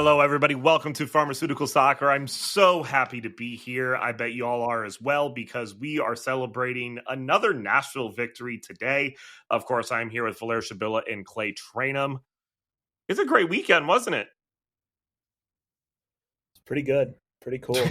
Hello, everybody. Welcome to Pharmaceutical Soccer. I'm so happy to be here. I bet you all are as well because we are celebrating another Nashville victory today. Of course, I'm here with Valer Shabilla and Clay Trainum. It's a great weekend, wasn't it? It's pretty good. Pretty cool.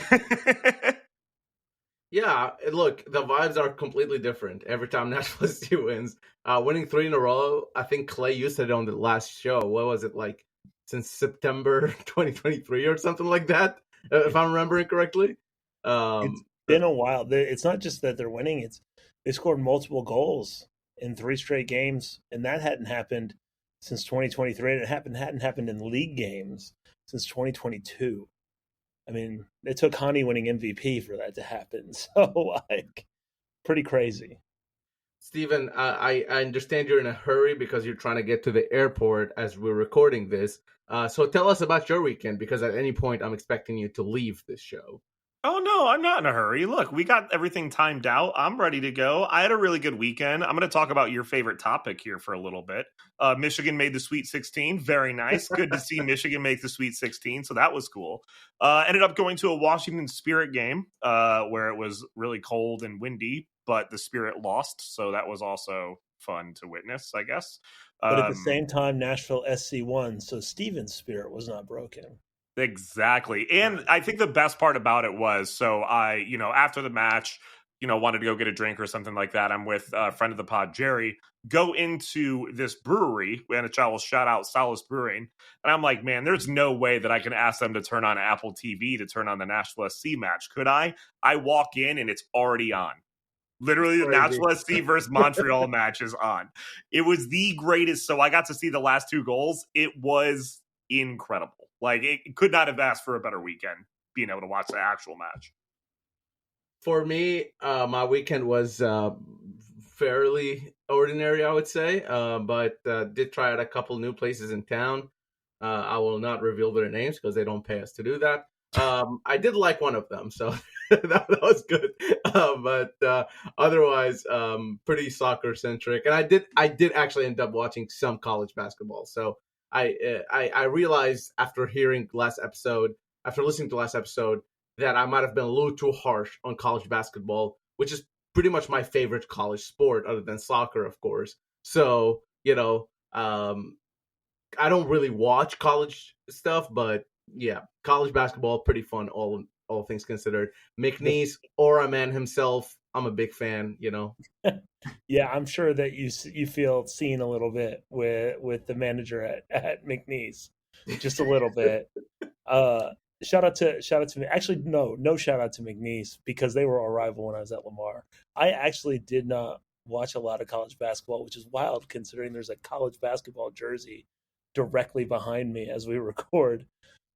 Yeah, look, the vibes are completely different every time Nashville SC wins. Winning 3 in a row, I think Clay, you said it on the last show. What was it, like, since September 2023 or something like that, if I'm remembering correctly? It's been a while. It's not just that they're winning. They scored multiple goals in 3 straight games, and that hadn't happened since 2023. And it hadn't happened in league games since 2022. I mean, it took Hani winning MVP for that to happen. So, like, pretty crazy. Steven, I understand you're in a hurry because you're trying to get to the airport as we're recording this. So tell us about your weekend, because at any point I'm expecting you to leave this show. Oh, no, I'm not in a hurry. Look, we got everything timed out. I'm ready to go. I had a really good weekend. I'm going to talk about your favorite topic here for a little bit. Michigan made the Sweet 16. Very nice. Good to see Michigan make the Sweet 16. So that was cool. Ended up going to a Washington Spirit game where it was really cold and windy, but the Spirit lost. So that was also fun to witness, I guess. But at the same time, Nashville SC won. So Steven's spirit was not broken. Exactly. And I think the best part about it was, so I, after the match, wanted to go get a drink or something like that. I'm with a friend of the pod, Jerry, go into this brewery, and I will shout out Solace Brewing. And I'm like, man, there's no way that I can ask them to turn on Apple TV to turn on the Nashville SC match. Could I? I walk in and it's already on. Literally, the Nashville SC versus Montreal match is on. It was the greatest. So I got to see the last 2 goals. It was incredible. Like, it could not have asked for a better weekend, being able to watch the actual match. For me, my weekend was fairly ordinary, I would say, but did try out a couple new places in town. I will not reveal their names because they don't pay us to do that. I did like one of them, so that was good. But otherwise, pretty soccer centric, and I did actually end up watching some college basketball. So I realized after listening to last episode, that I might have been a little too harsh on college basketball, which is pretty much my favorite college sport other than soccer, of course. So, I don't really watch college stuff, but yeah, college basketball, pretty fun, all things considered. McNeese, Aura Man himself, I'm a big fan, Yeah, I'm sure that you feel seen a little bit with the manager at McNeese, just a little bit. Shout out to me. Actually, no shout out to McNeese because they were our rival when I was at Lamar. I actually did not watch a lot of college basketball, which is wild considering there's a college basketball jersey directly behind me as we record.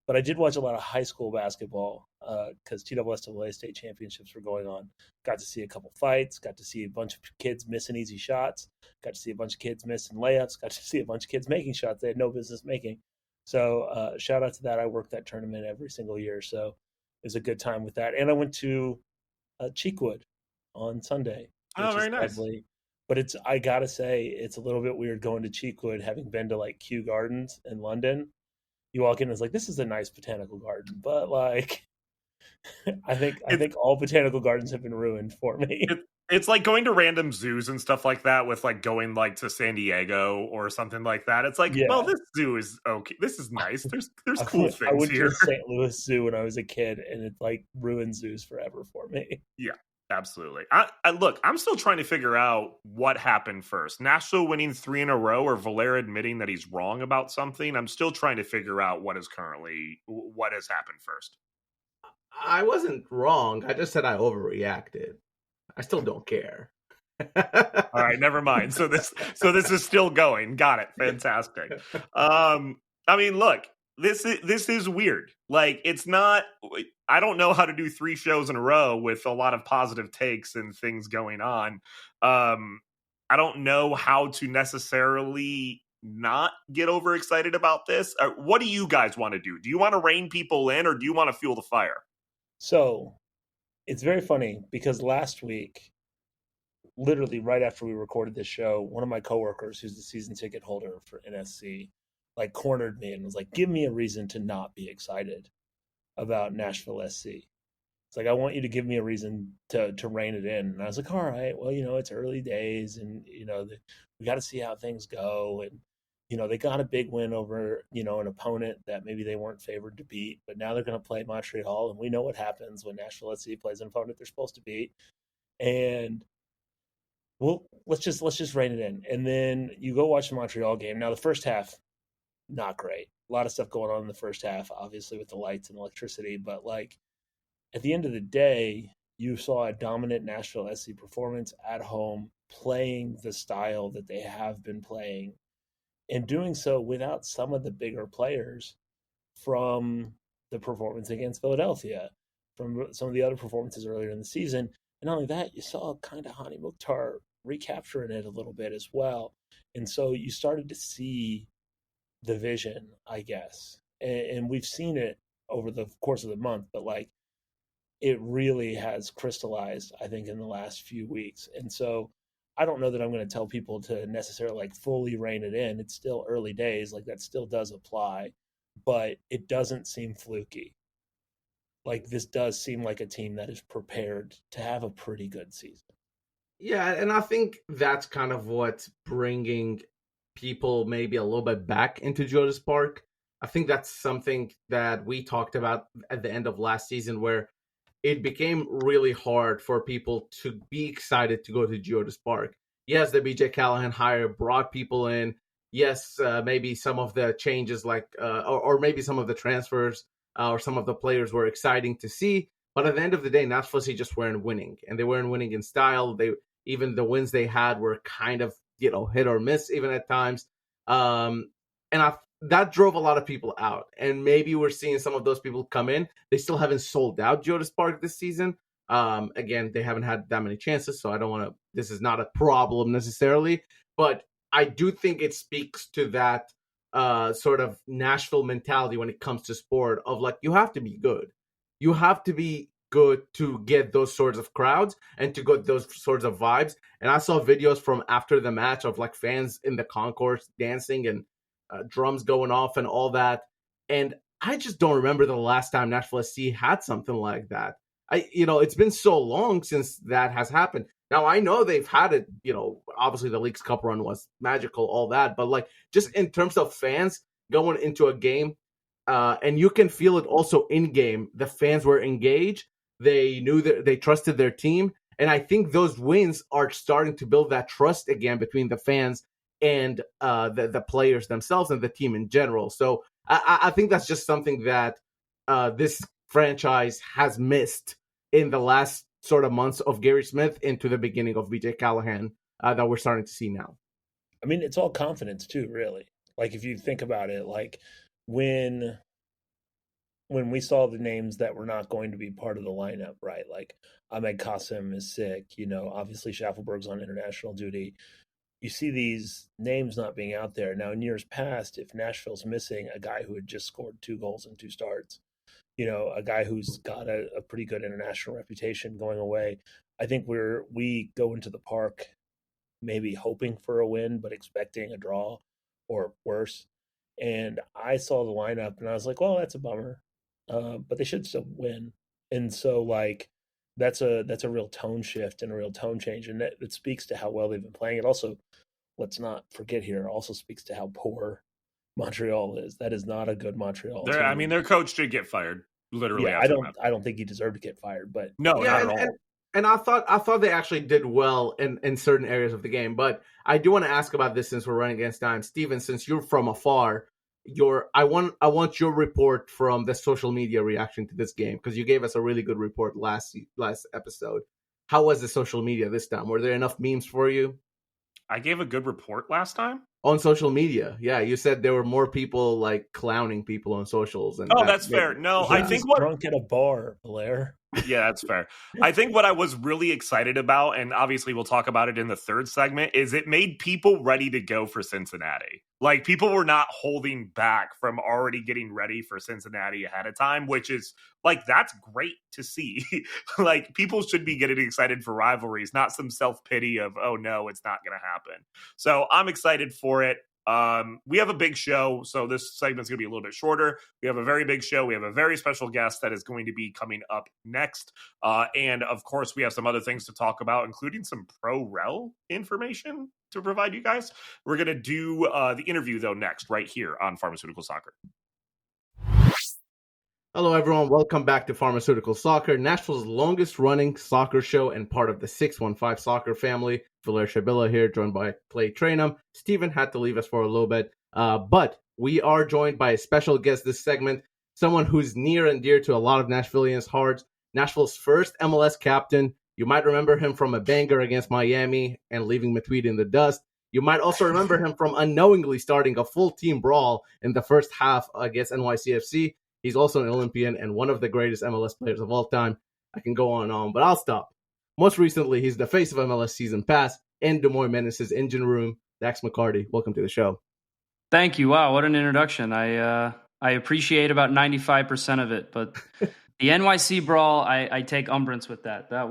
But I did watch a lot of high school basketball because TSSAA state championships were going on. Got to see a couple fights, got to see a bunch of kids missing easy shots, got to see a bunch of kids missing layups, got to see a bunch of kids making shots they had no business making. So shout out to that. I work that tournament every single year, so it was a good time with that. And I went to Cheekwood on Sunday. Oh, very nice. Lovely. But I gotta say, it's a little bit weird going to Cheekwood, having been to like Kew Gardens in London. You walk in and it's like, this is a nice botanical garden, but like, I think all botanical gardens have been ruined for me. It's like going to random zoos and stuff like that with like going like to San Diego or something like that. It's like, well, this zoo is okay. This is nice. There's cool things I went here. to St. Louis Zoo when I was a kid, and it like ruined zoos forever for me. Yeah. Absolutely. I look, I'm still trying to figure out what happened first. Nashville winning 3 in a row or Valer admitting that he's wrong about something. I'm still trying to figure out what has happened first. I wasn't wrong. I just said I overreacted. I still don't care. All right, never mind. So this is still going. Got it. Fantastic. I mean, look, this is weird. Like, it's not, I don't know how to do 3 shows in a row with a lot of positive takes and things going on. I don't know how to necessarily not get overexcited about this. What do you guys want to do? Do you want to rein people in, or do you want to fuel the fire? So it's very funny because last week, literally right after we recorded this show, one of my coworkers, who's the season ticket holder for NSC, like cornered me and was like, give me a reason to not be excited about Nashville SC. It's like, I want you to give me a reason to rein it in. And I was like, all right, well, it's early days, and we got to see how things go. And they got a big win over an opponent that maybe they weren't favored to beat, but now they're going to play Montreal, and we know what happens when Nashville SC plays an opponent they're supposed to beat. And well, let's just rein it in. And then you go watch the Montreal game. Now the first half, not great. A lot of stuff going on in the first half, obviously with the lights and electricity. But like at the end of the day, you saw a dominant Nashville SC performance at home, playing the style that they have been playing, and doing so without some of the bigger players from the performance against Philadelphia, from some of the other performances earlier in the season. And not only that, you saw kind of Hani Mukhtar recapturing it a little bit as well. And so you started to see the vision, I guess. And we've seen it over the course of the month, but like it really has crystallized, I think, in the last few weeks. And so I don't know that I'm going to tell people to necessarily like fully rein it in. It's still early days. Like that still does apply, but it doesn't seem fluky. Like this does seem like a team that is prepared to have a pretty good season. Yeah, and I think that's kind of what's bringing people maybe a little bit back into Geodis Park. I think that's something that we talked about at the end of last season, where it became really hard for people to be excited to go to Geodis Park. Yes, the BJ Callahan hire brought people in. Yes, maybe some of the changes, like or maybe some of the transfers or some of the players were exciting to see. But at the end of the day, Nashville SC just weren't winning, and they weren't winning in style. Even the wins they had were kind of hit or miss even at times, and that drove a lot of people out. And maybe we're seeing some of those people come in. They still haven't sold out Geodis Park this season. Again, they haven't had that many chances, so I don't want to. This is not a problem necessarily, but I do think it speaks to that sort of Nashville mentality when it comes to sport of like, you have to be good. You have to be good to get those sorts of crowds and to get those sorts of vibes. And I saw videos from after the match of like fans in the concourse dancing and drums going off and all that. And I just don't remember the last time Nashville SC had something like that. It's been so long since that has happened. Now, I know they've had it, obviously the Leagues Cup run was magical, all that. But like just in terms of fans going into a game, and you can feel it also in game, the fans were engaged. They knew that they trusted their team. And I think those wins are starting to build that trust again between the fans and the players themselves and the team in general. So I think that's just something that this franchise has missed in the last sort of months of Gary Smith into the beginning of BJ Callahan that we're starting to see now. I mean, it's all confidence too, really. Like if you think about it, like when we saw the names that were not going to be part of the lineup, right? Like Ahmed Qasim is sick, obviously Schaffelberg's on international duty. You see these names not being out there. Now, in years past, if Nashville's missing a guy who had just scored 2 goals in 2 starts, a guy who's got a pretty good international reputation going away, I think we go into the park maybe hoping for a win, but expecting a draw or worse. And I saw the lineup and I was like, well, that's a bummer. But they should still win. And so like that's a real tone shift and a real tone change. And it speaks to how well they've been playing. It also, let's not forget here, also speaks to how poor Montreal is. That is not a good Montreal team. I mean, their coach did get fired. Literally, yeah, I don't think he deserved to get fired, but no, not at all. And I thought they actually did well in certain areas of the game. But I do want to ask about this since we're running against time. Steven, since you're from afar, I want your report from the social media reaction to this game, because you gave us a really good report last episode. How was the social media this time? Were there enough memes for you? I gave a good report last time on social media. Yeah, you said there were more people like clowning people on socials. And that's fair. No, I think drunk at a bar, Blair. Yeah, that's fair. I think what I was really excited about, and obviously we'll talk about it in the third segment, is it made people ready to go for Cincinnati. Like, people were not holding back from already getting ready for Cincinnati ahead of time, which is, like, that's great to see. Like, people should be getting excited for rivalries, not some self-pity of, oh, no, it's not going to happen. So I'm excited for it. We have a big show, so this segment's going to be a little bit shorter. We have a very big show. We have a very special guest that is going to be coming up next. And of course, we have some other things to talk about, including some pro-rel information to provide you guys. We're going to do the interview, though, next, right here on Pharmaceutical Soccer. Hello, everyone. Welcome back to Pharmaceutical Soccer, Nashville's longest-running soccer show and part of the 615 Soccer family. Valer Shabila here, joined by Clay Trainum. Steven had to leave us for a little bit, but we are joined by a special guest this segment, someone who's near and dear to a lot of Nashvillians' hearts, Nashville's first MLS captain. You might remember him from a banger against Miami and leaving Matweed in the dust. You might also remember him from unknowingly starting a full-team brawl in the first half against NYCFC. He's also an Olympian and one of the greatest MLS players of all time. I can go on and on, but I'll stop. Most recently, he's the face of MLS Season Pass and DeMoine Menace's engine room. Dax McCarty, welcome to the show. Thank you. Wow, what an introduction. I appreciate about 95% of it, but the NYC brawl, I take umbrance with that. That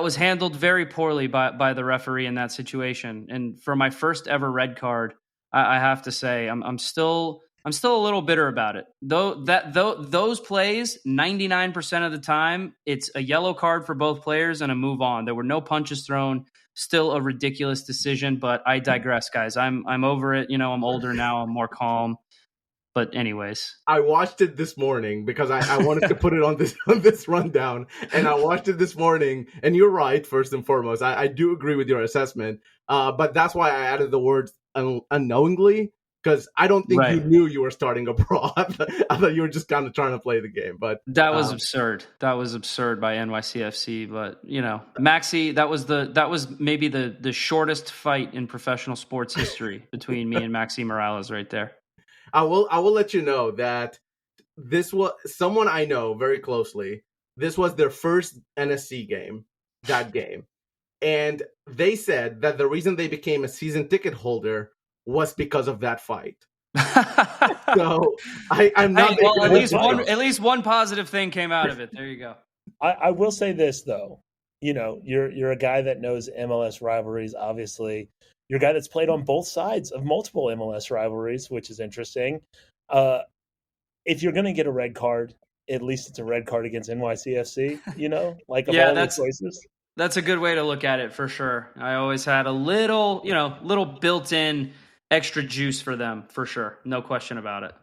was handled very poorly by the referee in that situation. And for my first ever red card, I have to say I'm still a little bitter about it. Those plays, 99% of the time, it's a yellow card for both players and a move on. There were no punches thrown. Still a ridiculous decision, but I digress, guys. I'm over it. I'm older now. I'm more calm. But anyways, I watched it this morning because I wanted to put it on this rundown, and I watched it this morning. And you're right. First and foremost, I do agree with your assessment. But that's why I added the words unknowingly. Because I don't think you knew you were starting a brawl. I thought you were just kind of trying to play the game. But that was absurd. That was absurd by NYCFC. But Maxi, that was maybe the shortest fight in professional sports history between me and Maxi Morales right there. I will let you know that this was someone I know very closely. This was their first NSC game, that game, and they said that the reason they became a season ticket holder was because of that fight. So I'm not. Hey, well, at least one positive thing came out of it. There you go. I will say this though, you're a guy that knows MLS rivalries. Obviously, you're a guy that's played on both sides of multiple MLS rivalries, which is interesting. If you're going to get a red card, at least it's a red card against NYCFC. Of all the choices. That's a good way to look at it for sure. I always had a little built-in extra juice for them, for sure. No question about it.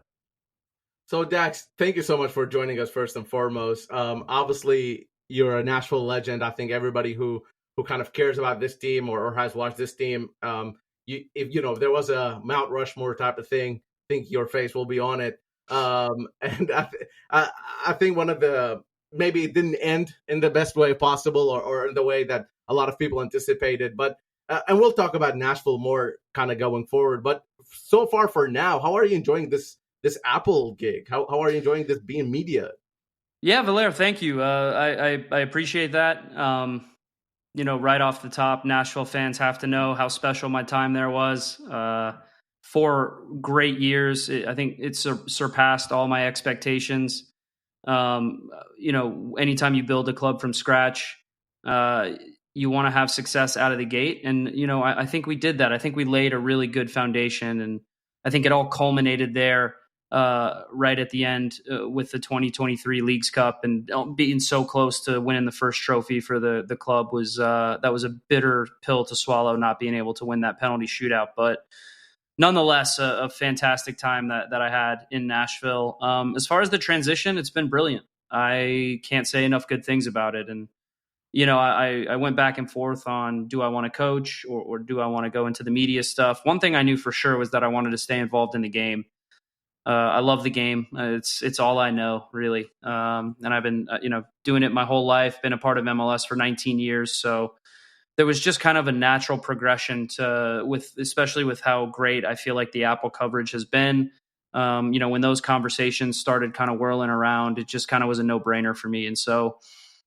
So, Dax, thank you so much for joining us first and foremost. Obviously, you're a Nashville legend. I think everybody who kind of cares about this team or has watched this team, if there was a Mount Rushmore type of thing, I think your face will be on it. And I think one of the, maybe it didn't end in the best way possible or in the way that a lot of people anticipated, but and we'll talk about Nashville more kind of going forward. But so far for now, how are you enjoying this Apple gig? How are you enjoying this being media? Yeah, Valer, thank you. I appreciate that. Right off the top, Nashville fans have to know how special my time there was. 4 great years. I think it's surpassed all my expectations. Anytime you build a club from scratch, you want to have success out of the gate. And, I think we did that. I think we laid a really good foundation, and I think it all culminated there right at the end with the 2023 Leagues Cup, and being so close to winning the first trophy for the club was that was a bitter pill to swallow, not being able to win that penalty shootout. But nonetheless, a fantastic time that I had in Nashville. As far as the transition, it's been brilliant. I can't say enough good things about it. And I went back and forth on, do I want to coach or do I want to go into the media stuff? One thing I knew for sure was that I wanted to stay involved in the game. I love the game. It's all I know, really. And I've been, doing it my whole life, been a part of MLS for 19 years. So there was just kind of a natural progression especially with how great I feel like the Apple coverage has been. When those conversations started kind of whirling around, it just kind of was a no-brainer for me. And so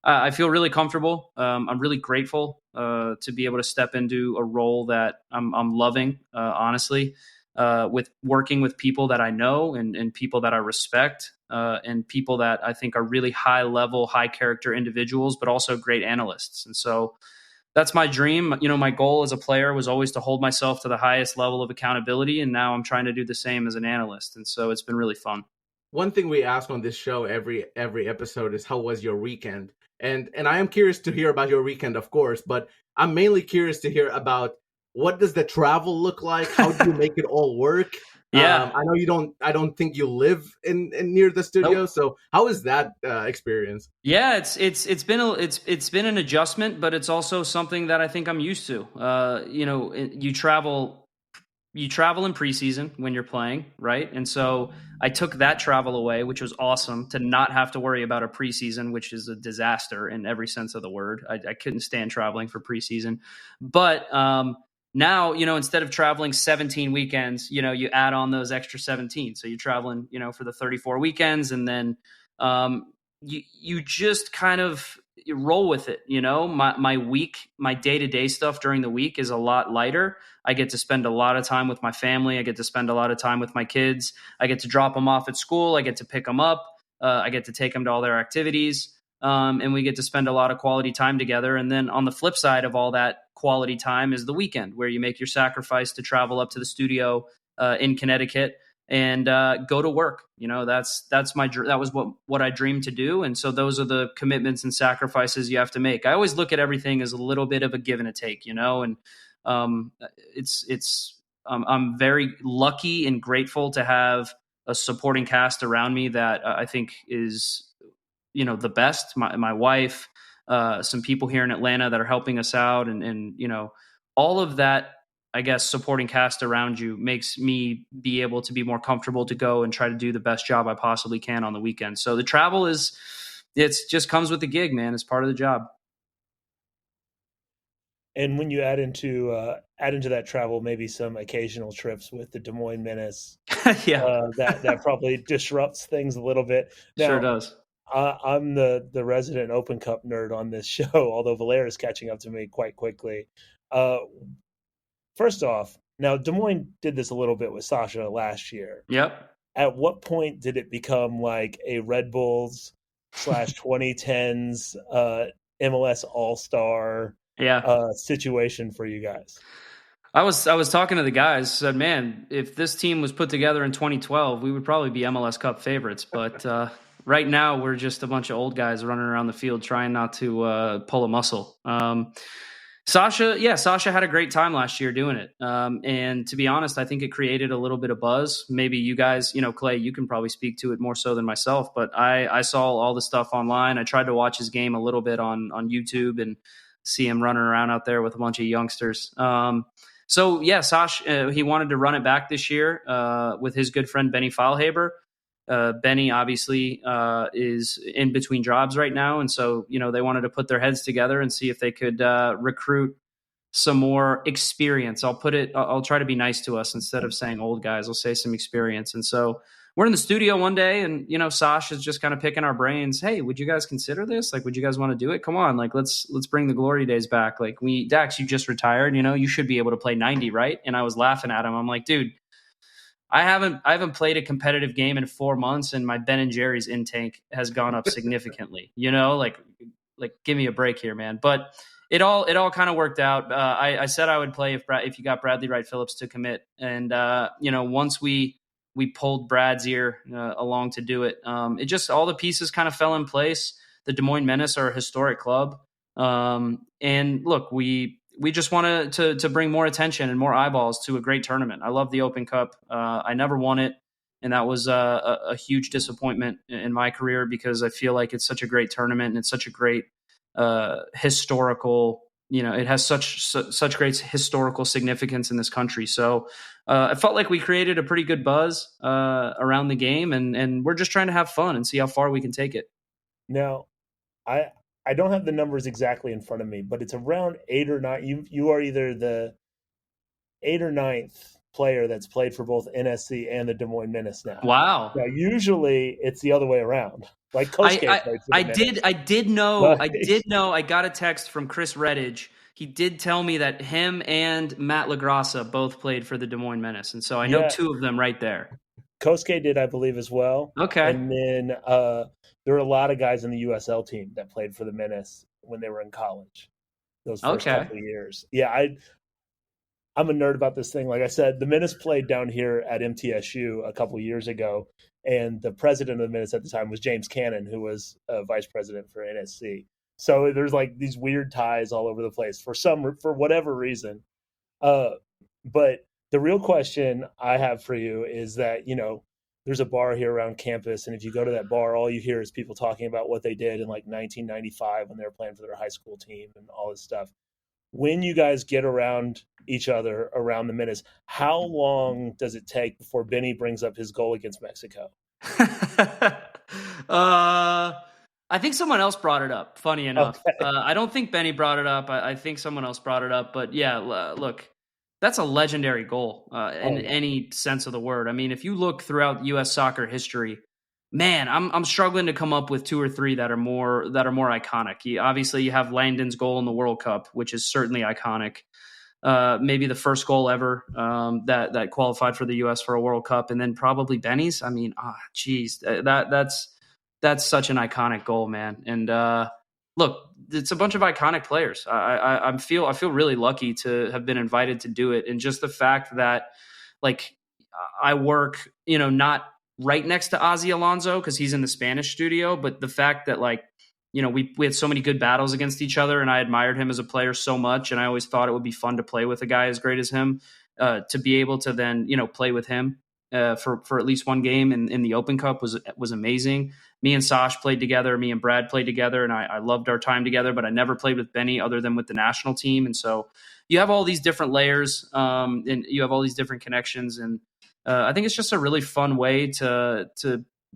I feel really comfortable. I'm really grateful to be able to step into a role that I'm loving, honestly, with working with people that I know and people that I respect and people that I think are really high-level, high-character individuals, but also great analysts. And so that's my dream. You know, my goal as a player was always to hold myself to the highest level of accountability, and now I'm trying to do the same as an analyst, and so it's been really fun. One thing we ask on this show every episode is, how was your weekend? And I am curious to hear about your weekend, of course, but I'm mainly curious to hear about, what does the travel look like? How do you make it all work? Yeah. I know I don't think you live in near the studio. Nope. So how is that experience? Yeah, it's been an adjustment, but it's also something that I think I'm used to. You know, you travel in preseason when you're playing, right? And so I took that travel away, which was awesome, to not have to worry about a preseason, which is a disaster in every sense of the word. I couldn't stand traveling for preseason. But now, you know, instead of traveling 17 weekends, you know, you add on those extra 17. So you're traveling, you know, for the 34 weekends, and then you just kind of you roll with it. You know, my day-to-day stuff during the week is a lot lighter. I get to spend a lot of time with my family. I get to spend a lot of time with my kids. I get to drop them off at school. I get to pick them up. I get to take them to all their activities. And we get to spend a lot of quality time together. And then on the flip side of all that quality time is the weekend, where you make your sacrifice to travel up to the studio in Connecticut and go to work. You know, that was what I dreamed to do. And so those are the commitments and sacrifices you have to make. I always look at everything as a little bit of a give and a take, you know, and I'm very lucky and grateful to have a supporting cast around me that I think is, you know, the best. My wife, some people here in Atlanta that are helping us out, and you know, all of that, I guess, supporting cast around you makes me be able to be more comfortable to go and try to do the best job I possibly can on the weekend. So the travel it's just comes with the gig, man. It's part of the job. And when you add into that travel, maybe some occasional trips with the DeMoine Menace, yeah, that probably disrupts things a little bit. Now, sure does. I'm the resident Open Cup nerd on this show, although Valera is catching up to me quite quickly. First off, now DeMoine did this a little bit with Sasha last year. Yep. At what point did it become like a Red Bulls / 2010s MLS All-Star situation for you guys? I was talking to the guys, said, man, if this team was put together in 2012, we would probably be MLS Cup favorites. But right now, we're just a bunch of old guys running around the field trying not to pull a muscle. Sasha had a great time last year doing it. And to be honest, I think it created a little bit of buzz. Maybe you guys, you know, Clay, you can probably speak to it more so than myself, but I saw all the stuff online. I tried to watch his game a little bit on YouTube and see him running around out there with a bunch of youngsters. So yeah, Sasha, he wanted to run it back this year with his good friend Benny Feilhaber. Benny obviously is in between jobs right now, and so you know they wanted to put their heads together and see if they could recruit some more experience. I'll try to be nice to us instead of saying old guys. I'll say some experience. And so we're in the studio one day, and you know Sash is just kind of picking our brains. Hey, would you guys consider this? Like, would you guys want to do it? Come on, like let's bring the glory days back. Like Dax, you just retired. You know, you should be able to play 90, right? And I was laughing at him. I'm like, dude, I haven't played a competitive game in 4 months, and my Ben and Jerry's intake has gone up significantly. You know, like give me a break here, man. But it all kind of worked out. I said I would play if you got Bradley Wright Phillips to commit, and you know, once we pulled Brad's ear along to do it, it just all the pieces kind of fell in place. The DeMoine Menace are a historic club, and look, we just wanted to bring more attention and more eyeballs to a great tournament. I love the Open Cup. I never won it, and that was a huge disappointment in my career because I feel like it's such a great tournament and it's such a great historical. You know, it has such great historical significance in this country. So I felt like we created a pretty good buzz around the game, and we're just trying to have fun and see how far we can take it. Now, I don't have the numbers exactly in front of me, but it's around 8 or 9. You are either the 8th or 9th player that's played for both NSC and the Des Moines Menace now. Wow. Now, usually it's the other way around. Like Kosuke played for the Menace. I did know. I got a text from Chris Redditch. He did tell me that him and Matt LaGrassa both played for the Des Moines Menace, and so I know two of them right there. Kosuke did, I believe, as well. Okay. And then there were a lot of guys in the USL team that played for the Menace when they were in college. those first couple of years. Yeah, I'm a nerd about this thing. Like I said, the Menace played down here at MTSU a couple of years ago, and the president of the Menace at the time was James Cannon, who was vice president for NSC. So there's like these weird ties all over the place for whatever reason. But the real question I have for you is that, you know, there's a bar here around campus, and if you go to that bar, all you hear is people talking about what they did in like 1995 when they were playing for their high school team and all this stuff. When you guys get around each other around the Menace, how long does it take before Benny brings up his goal against Mexico? I think someone else brought it up, funny enough. Okay. I don't think Benny brought it up. I think someone else brought it up. But yeah, look, that's a legendary goal in any sense of the word. I mean, if you look throughout U.S. soccer history, man, I'm struggling to come up with two or three that are more iconic. Obviously, you have Langdon's goal in the World Cup, which is certainly iconic. Maybe the first goal ever that qualified for the U.S. for a World Cup, and then probably Benny's. I mean, that's such an iconic goal, man. And look, it's a bunch of iconic players. I feel really lucky to have been invited to do it, and just the fact that, like, I work, you know, not right next to Ozzy Alonso because he's in the Spanish studio, but the fact that, like, you know, we had so many good battles against each other, and I admired him as a player so much, and I always thought it would be fun to play with a guy as great as him, to be able to then, you know, play with him for at least one game in the Open Cup was amazing. Me and Sash played together. Me and Brad played together, and I loved our time together, but I never played with Benny other than with the national team. And so you have all these different layers, and you have all these different connections. And I think it's just a really fun way to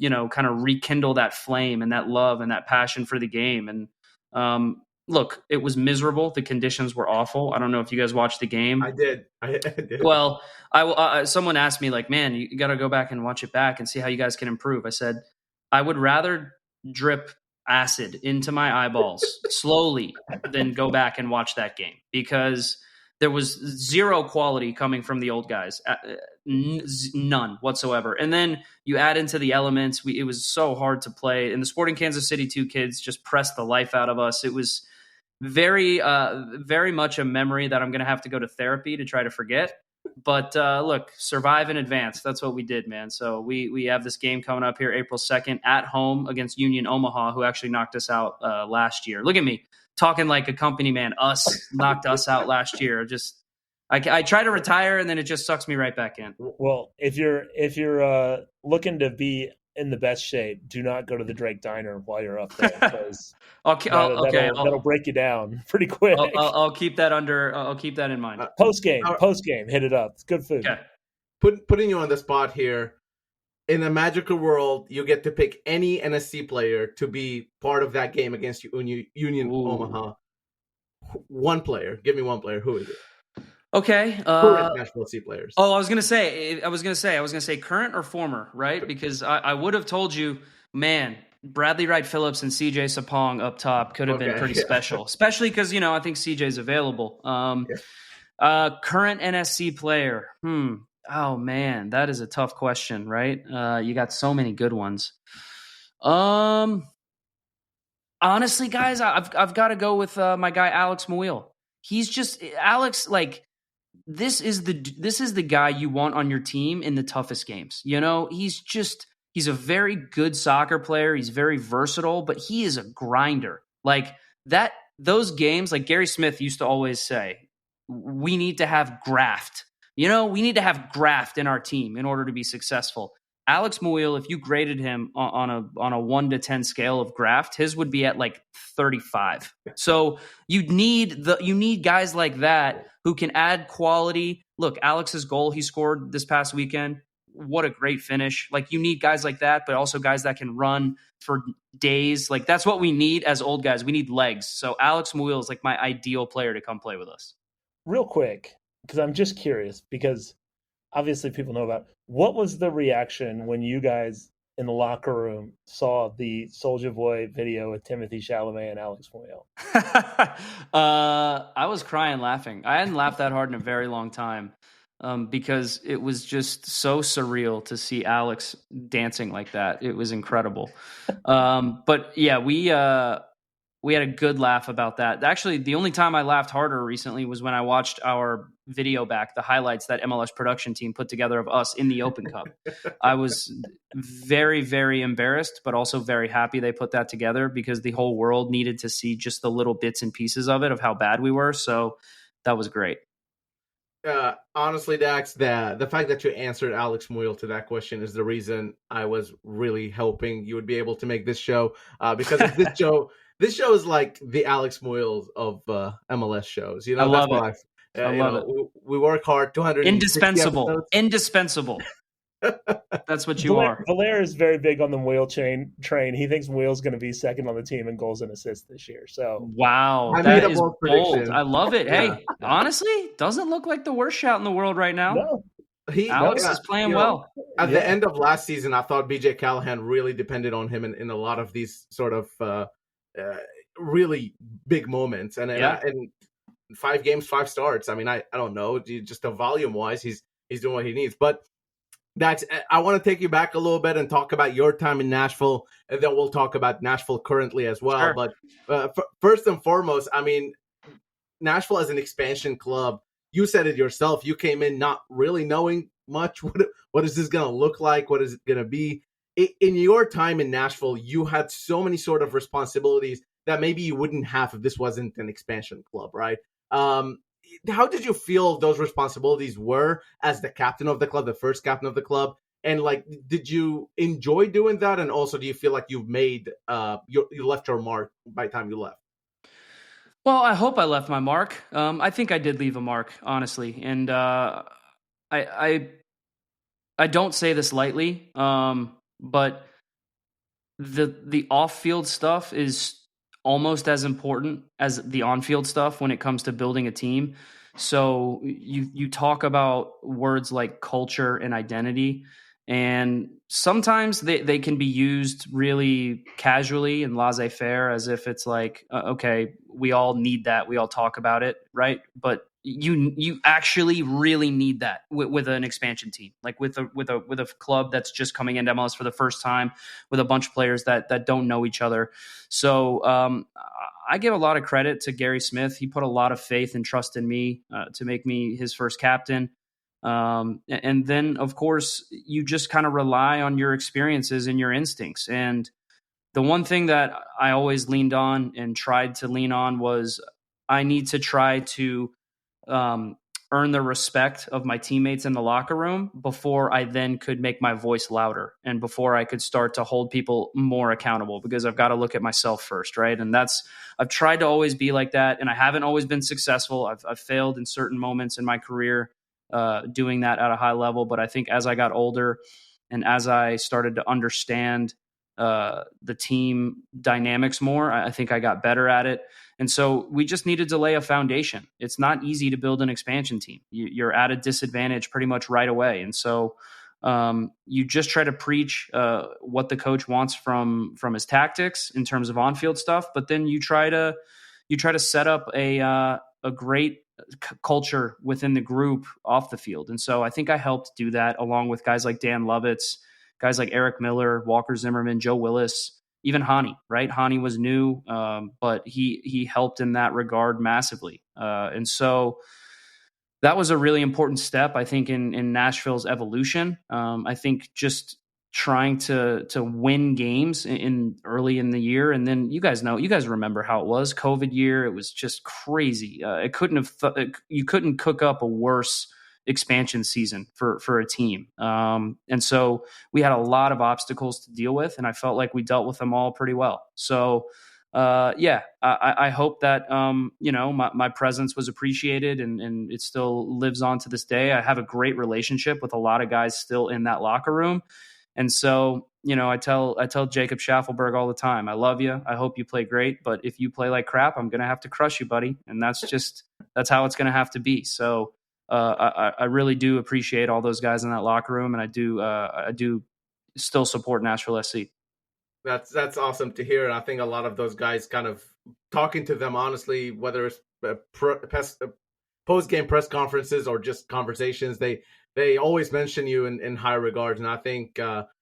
you know, kind of rekindle that flame and that love and that passion for the game. And look, it was miserable. The conditions were awful. I don't know if you guys watched the game. I did. I did. Well, someone asked me, like, man, you got to go back and watch it back and see how you guys can improve. I said, I would rather drip acid into my eyeballs slowly than go back and watch that game, because there was zero quality coming from the old guys, none whatsoever. And then you add into the elements. It was so hard to play. And the Sporting Kansas City 2 kids just pressed the life out of us. It was very, very much a memory that I'm going to have to go to therapy to try to forget. But look, survive in advance. That's what we did, man. So we have this game coming up here April 2nd at home against Union Omaha, who actually knocked us out last year. Look at me talking like a company man. Us knocked us out last year. Just I try to retire, and then it just sucks me right back in. Well, if you're looking to be in the best shape, do not go to the Drake Diner while you're up there, because that'll break you down pretty quick. I'll keep that I'll keep that in mind. Post game, hit it up. It's good food. Okay. Putting you on the spot here. In a magical world, you get to pick any NSC player to be part of that game against Union Omaha. One player. Give me one player. Who is it? Okay. Current Nashville SC players. Oh, I was gonna say current or former, right? Because I would have told you, man, Bradley Wright Phillips and CJ Sapong up top could have been pretty special, especially because, you know, I think CJ's available. Current NSC player. Oh man, that is a tough question, right? You got so many good ones. Honestly, guys, I've got to go with my guy Alex Muil. He's just Alex, like. This is the guy you want on your team in the toughest games. You know, he's a very good soccer player. He's very versatile, but he is a grinder. Like those games, like Gary Smith used to always say, we need to have graft. You know, we need to have graft in our team in order to be successful. Alex Muil, if you graded him on a 1 to 10 scale of graft, his would be at like 35. So you need guys like that who can add quality. Look, Alex's goal he scored this past weekend, what a great finish. Like, you need guys like that, but also guys that can run for days. Like, that's what we need as old guys. We need legs. So Alex Muil is like my ideal player to come play with us. Real quick, because I'm just curious, because obviously people know about, what was the reaction when you guys in the locker room saw the Soulja Boy video with Timothy Chalamet and Alex Muil? I was crying laughing. I hadn't laughed that hard in a very long time, because it was just so surreal to see Alex dancing like that. It was incredible. But yeah, we had a good laugh about that. Actually, the only time I laughed harder recently was when I watched our video back, the highlights that MLS production team put together of us in the Open Cup. I was very, very embarrassed, but also very happy they put that together because the whole world needed to see just the little bits and pieces of it, of how bad we were. So that was great. Honestly, Dax, the fact that you answered Alex Muyl to that question is the reason I was really hoping you would be able to make this show. Because of this show, this show is like the Alex Muyl of MLS shows. You know, I love that's it. I love it. We work hard. 260 indispensable. Indispensable. That's what you are. Valaire is very big on the Muyl train. He thinks Muyle's going to be second on the team in goals and assists this year. So wow, that is bold. I love it. Yeah. Hey, honestly, doesn't look like the worst shout in the world right now. No. Alex is playing well. At the end of last season, I thought BJ Callahan really depended on him in a lot of these sort of really big moments. And 5 games, 5 starts. I mean, I don't know, just the volume wise, he's doing what he needs. But Dax, I want to take you back a little bit and talk about your time in Nashville, and then we'll talk about Nashville currently as well. Sure. But first and foremost, I mean, Nashville as an expansion club, you said it yourself. You came in not really knowing much. What is this going to look like? What is it going to be? In your time in Nashville, you had so many sort of responsibilities that maybe you wouldn't have if this wasn't an expansion club, right? How did you feel those responsibilities were as the captain of the club, the first captain of the club? And like, did you enjoy doing that? And also, do you feel like you've made, you left your mark by the time you left? Well, I hope I left my mark. I think I did leave a mark, honestly. And I don't say this lightly, but the off-field stuff is almost as important as the on-field stuff when it comes to building a team. So you talk about words like culture and identity, and sometimes they can be used really casually and laissez-faire, as if it's like, okay, we all need that. We all talk about it, right? But you actually really need that with an expansion team, like with a club that's just coming into MLS for the first time, with a bunch of players that don't know each other. So I give a lot of credit to Gary Smith. He put a lot of faith and trust in me to make me his first captain. And then, of course, you just kind of rely on your experiences and your instincts. And the one thing that I always leaned on and tried to lean on was I need to try to earn the respect of my teammates in the locker room before I then could make my voice louder and before I could start to hold people more accountable, because I've got to look at myself first, right? And I've tried to always be like that, and I haven't always been successful. I've failed in certain moments in my career doing that at a high level, but I think as I got older and as I started to understand the team dynamics more, I think I got better at it. And so we just needed to lay a foundation. It's not easy to build an expansion team. You're at a disadvantage pretty much right away. And so you just try to preach what the coach wants from his tactics in terms of on-field stuff, but then you try to set up a great culture within the group off the field. And so I think I helped do that, along with guys like Dan Lovitz, guys like Eric Miller, Walker Zimmerman, Joe Willis, even Hani, right? Hani was new, but he helped in that regard massively. And so that was a really important step, I think, in Nashville's evolution. I think just trying to win games in early in the year. And then you guys remember how it was. COVID year, it was just crazy. You couldn't cook up a worse expansion season for a team. And so we had a lot of obstacles to deal with, and I felt like we dealt with them all pretty well. So I hope that, my presence was appreciated and it still lives on to this day. I have a great relationship with a lot of guys still in that locker room. And so, I tell Jacob Schaffelberg all the time, I love you. I hope you play great, but if you play like crap, I'm going to have to crush you, buddy. And that's how it's going to have to be. So, I really do appreciate all those guys in that locker room, and I do still support Nashville SC. That's awesome to hear, and I think a lot of those guys, kind of talking to them honestly, whether it's post-game press conferences or just conversations, they always mention you in high regards, and I think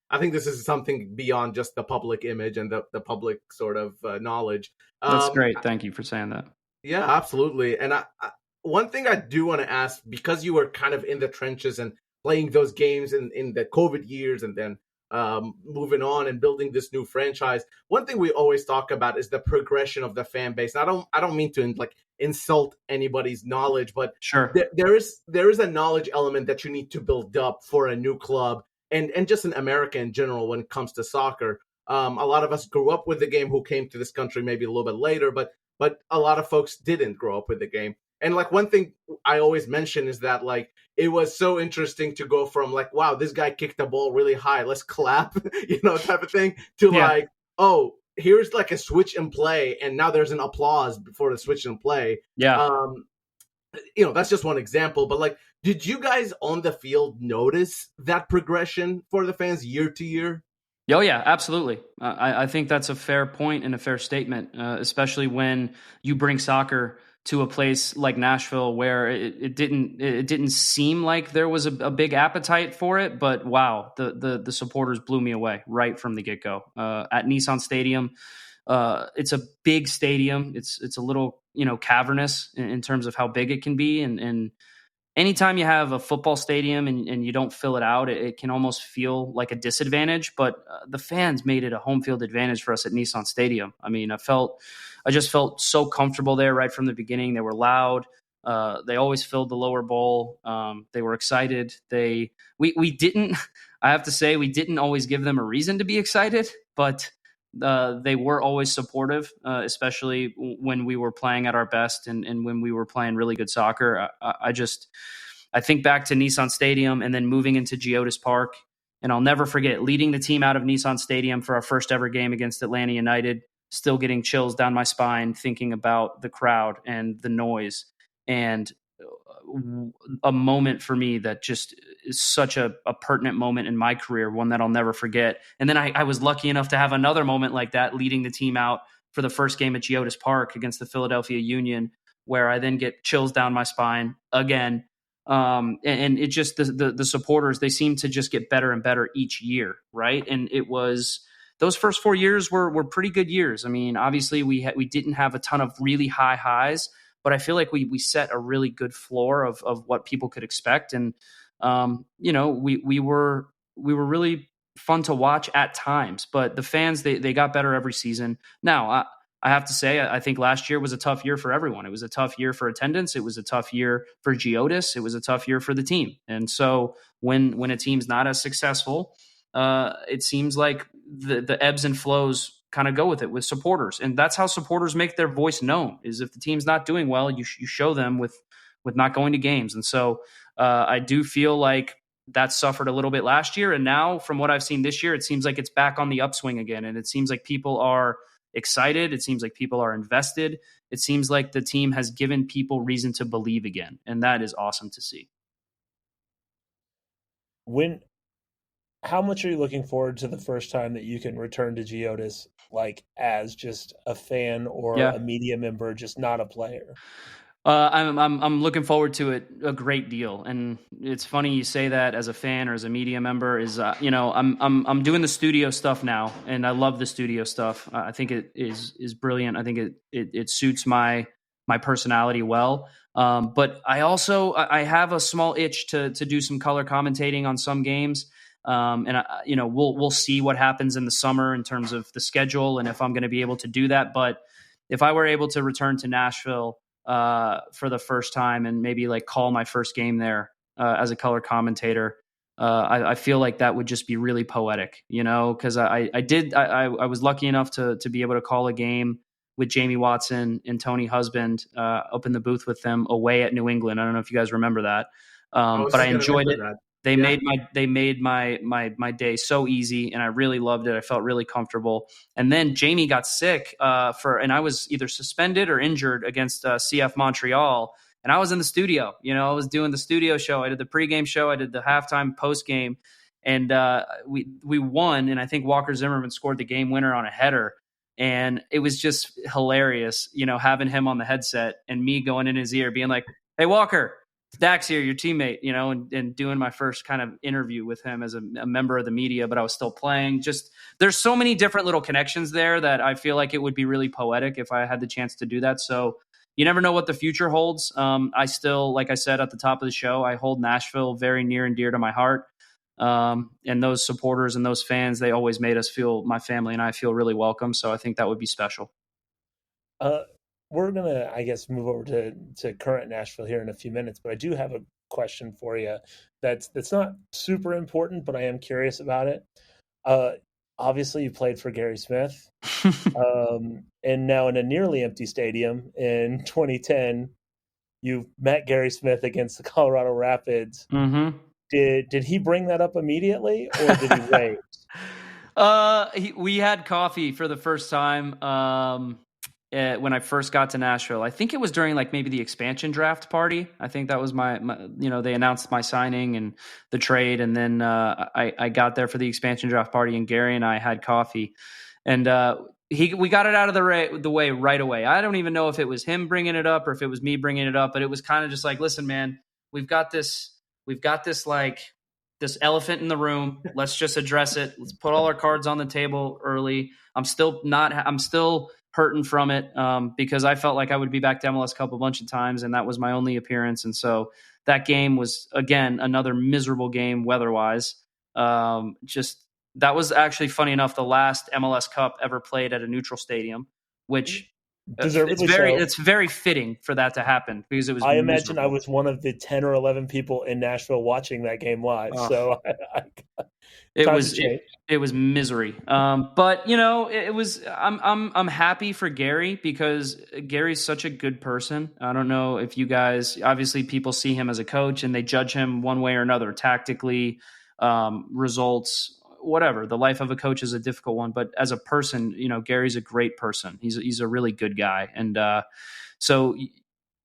I think this is something beyond just the public image and the public sort of knowledge. That's great. Thank you for saying that. Yeah, absolutely. And one thing I do want to ask, because you were kind of in the trenches and playing those games in the COVID years, and then moving on and building this new franchise, one thing we always talk about is the progression of the fan base. And I don't mean to like insult anybody's knowledge, but sure, there is a knowledge element that you need to build up for a new club and just in America in general when it comes to soccer. A lot of us grew up with the game who came to this country maybe a little bit later, but a lot of folks didn't grow up with the game. And like one thing I always mention is that like it was so interesting to go from like, wow, this guy kicked the ball really high, let's clap, type of thing, to like, oh, here's like a switch and play, and now there's an applause before the switch and play. Yeah. That's just one example, but like, did you guys on the field notice that progression for the fans year to year? Oh, yeah, absolutely. I think that's a fair point and a fair statement, especially when you bring soccer to a place like Nashville where it didn't seem like there was a big appetite for it. But wow, the supporters blew me away right from the get-go. At Nissan Stadium, it's a big stadium. It's a little, cavernous in terms of how big it can be. And anytime you have a football stadium and you don't fill it out, it can almost feel like a disadvantage. But the fans made it a home field advantage for us at Nissan Stadium. I mean, I just felt so comfortable there right from the beginning. They were loud. They always filled the lower bowl. They were excited. We didn't, I have to say, we didn't always give them a reason to be excited, but they were always supportive, especially when we were playing at our best and when we were playing really good soccer. I think back to Nissan Stadium and then moving into Geodis Park, and I'll never forget leading the team out of Nissan Stadium for our first ever game against Atlanta United, still getting chills down my spine thinking about the crowd and the noise, and a moment for me that just is such a pertinent moment in my career, one that I'll never forget. And then I was lucky enough to have another moment like that, leading the team out for the first game at Geodis Park against the Philadelphia Union, where I then get chills down my spine again. And it just, the supporters, they seem to just get better and better each year. Right. And it was, those first 4 years were pretty good years. I mean, obviously we didn't have a ton of really high highs, but I feel like we set a really good floor of what people could expect. And, we were really fun to watch at times, but the fans, they got better every season. Now, I have to say, I think last year was a tough year for everyone. It was a tough year for attendance. It was a tough year for Geodis. It was a tough year for the team. And so when a team's not as successful, it seems like the ebbs and flows kind of go with it with supporters. And that's how supporters make their voice known, is if the team's not doing well, you show them with not going to games. And so I do feel like that suffered a little bit last year. And now from what I've seen this year, it seems like it's back on the upswing again. And it seems like people are excited. It seems like people are invested. It seems like the team has given people reason to believe again. And that is awesome to see. How much are you looking forward to the first time that you can return to Geodis, like as just a fan or a media member, just not a player? I'm looking forward to it a great deal, and it's funny you say that as a fan or as a media member. Is I'm doing the studio stuff now, and I love the studio stuff. I think it is brilliant. I think it suits my personality well. But I have a small itch to do some color commentating on some games. And we'll see what happens in the summer in terms of the schedule and if I'm going to be able to do that. But if I were able to return to Nashville for the first time and maybe like call my first game there as a color commentator, I feel like that would just be really poetic, because I was lucky enough to be able to call a game with Jamie Watson and Tony Husband up in the booth with them away at New England. I don't know if you guys remember that, but I enjoyed it. They made my day so easy, and I really loved it. I felt really comfortable. And then Jamie got sick and I was either suspended or injured against CF Montreal, and I was in the studio. I was doing the studio show. I did the pregame show. I did the halftime, postgame, and we won. And I think Walker Zimmerman scored the game winner on a header, and it was just hilarious. Having him on the headset and me going in his ear, being like, "Hey, Walker, Dax here, your teammate, and doing my first kind of interview with him as a member of the media, but I was still playing. Just there's so many different little connections there that I feel like it would be really poetic if I had the chance to do that. So you never know what the future holds. I still, like I said at the top of the show, I hold Nashville very near and dear to my heart. And those supporters and those fans, they always made us feel, my family and I feel really welcome. So I think that would be special. We're going to, I guess, move over to current Nashville here in a few minutes, but I do have a question for you that's not super important, but I am curious about it. Obviously, you played for Gary Smith, and now in a nearly empty stadium in 2010, you met Gary Smith against the Colorado Rapids. Mm-hmm. Did he bring that up immediately, or did he wait? We had coffee for the first time when I first got to Nashville. I think it was during like maybe the expansion draft party. I think that was my they announced my signing and the trade, and then I got there for the expansion draft party, and Gary and I had coffee, and we got it out of the way right away. I don't even know if it was him bringing it up or if it was me bringing it up, but it was kind of just like, listen, man, we've got this like this elephant in the room. Let's just address it. Let's put all our cards on the table early. I'm still hurting from it because I felt like I would be back to MLS Cup a bunch of times, and that was my only appearance. And so that game was, again, another miserable game weather-wise. That was actually, funny enough, the last MLS Cup ever played at a neutral stadium, which it's very fitting for that to happen because it was. I imagine I was one of the 10 or 11 people in Nashville watching that game live. So it was misery. But it was. I'm happy for Gary because Gary's such a good person. I don't know if you guys, obviously people see him as a coach and they judge him one way or another, tactically, results, whatever. The life of a coach is a difficult one, but as a person, Gary's a great person. He's a really good guy. And so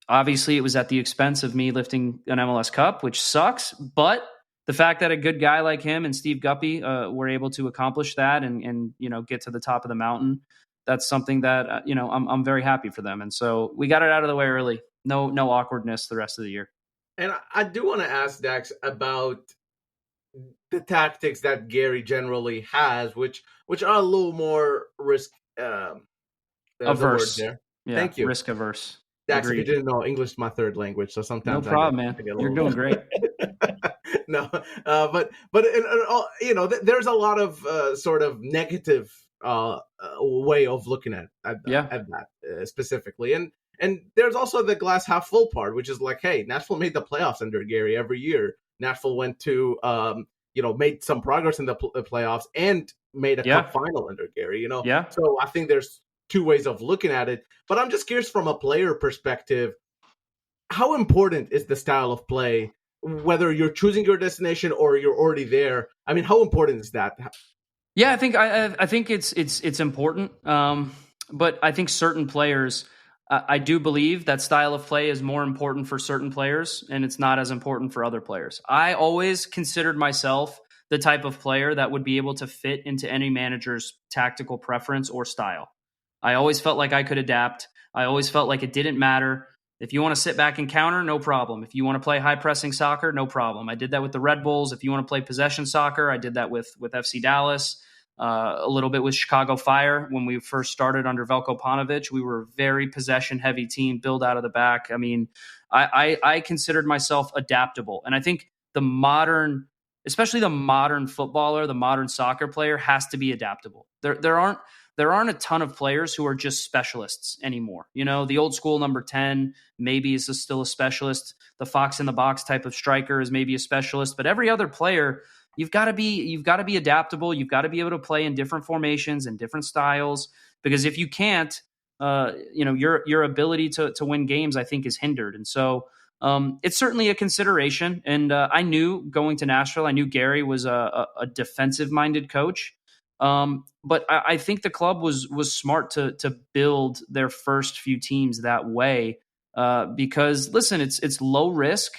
obviously it was at the expense of me lifting an MLS Cup, which sucks. But the fact that a good guy like him and Steve Guppy were able to accomplish that and get to the top of the mountain, that's something that, I'm very happy for them. And so we got it out of the way early. No awkwardness the rest of the year. And I do want to ask Dax about the tactics that Gary generally has, which are a little more risk averse. There. Yeah, thank you. Risk averse. Dax, if you didn't know, English is my third language, so sometimes no problem, man. You're doing great. No, but there's a lot of sort of negative way of looking at that specifically, and there's also the glass half full part, which is like, hey, Nashville made the playoffs under Gary every year. Nashville went to, made some progress in the playoffs and made a cup final under Gary, So I think there's two ways of looking at it. But I'm just curious from a player perspective, how important is the style of play, whether you're choosing your destination or you're already there? I mean, how important is that? Yeah, I think it's important. But I think certain players, I do believe that style of play is more important for certain players, and it's not as important for other players. I always considered myself the type of player that would be able to fit into any manager's tactical preference or style. I always felt like I could adapt. I always felt like it didn't matter. If you want to sit back and counter, no problem. If you want to play high-pressing soccer, no problem. I did that with the Red Bulls. If you want to play possession soccer, I did that with FC Dallas. A little bit with Chicago Fire. When we first started under Veljko Paunovic, we were a very possession-heavy team, build out of the back. I mean, I considered myself adaptable. And I think especially the modern footballer, the modern soccer player has to be adaptable. There aren't a ton of players who are just specialists anymore. The old school number 10 maybe is still a specialist. The fox in the box type of striker is maybe a specialist, but every other player, you've got to be adaptable. You've got to be able to play in different formations and different styles, because if you can't, your ability to win games, I think, is hindered. And so it's certainly a consideration. And I knew going to Nashville, I knew Gary was a defensive-minded coach. But I think the club was smart to build their first few teams that way because, listen, it's low risk,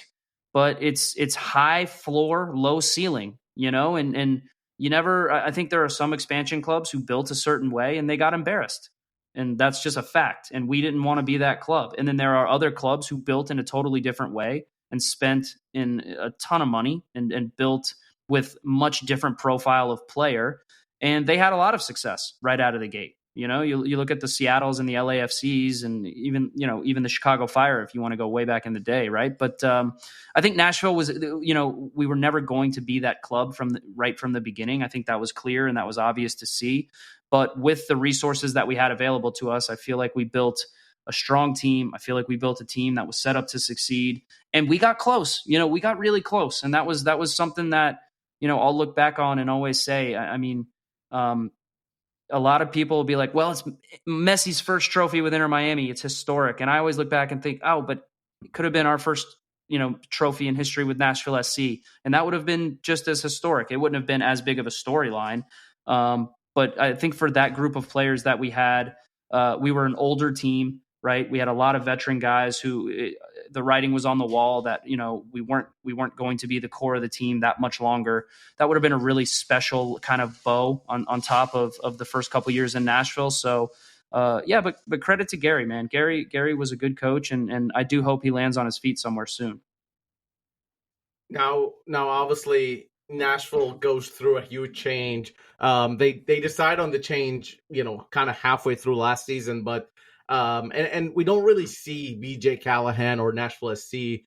but it's high floor, low ceiling. And you never, I think there are some expansion clubs who built a certain way and they got embarrassed, and that's just a fact. And we didn't want to be that club. And then there are other clubs who built in a totally different way and spent in a ton of money and built with much different profile of player. And they had a lot of success right out of the gate. You look at the Seattles and the LAFCs and even the Chicago Fire, if you want to go way back in the day. Right. But I think Nashville was, we were never going to be that club right from the beginning. I think that was clear and that was obvious to see. But with the resources that we had available to us, I feel like we built a strong team. I feel like we built a team that was set up to succeed, and we got close. We got really close. And that was something that, I'll look back on and always say, a lot of people will be like, well, it's Messi's first trophy with Inter Miami. It's historic. And I always look back and think, oh, but it could have been our first, trophy in history with Nashville SC. And that would have been just as historic. It wouldn't have been as big of a storyline. But I think for that group of players that we had, we were an older team, right? We had a lot of veteran guys who the writing was on the wall that, we weren't going to be the core of the team that much longer. That would have been a really special kind of bow on top of the first couple of years in Nashville. So but credit to Gary, man. Gary was a good coach, and I do hope he lands on his feet somewhere soon. Now obviously Nashville goes through a huge change. They decide on the change, kind of halfway through last season, but and we don't really see BJ Callahan or Nashville SC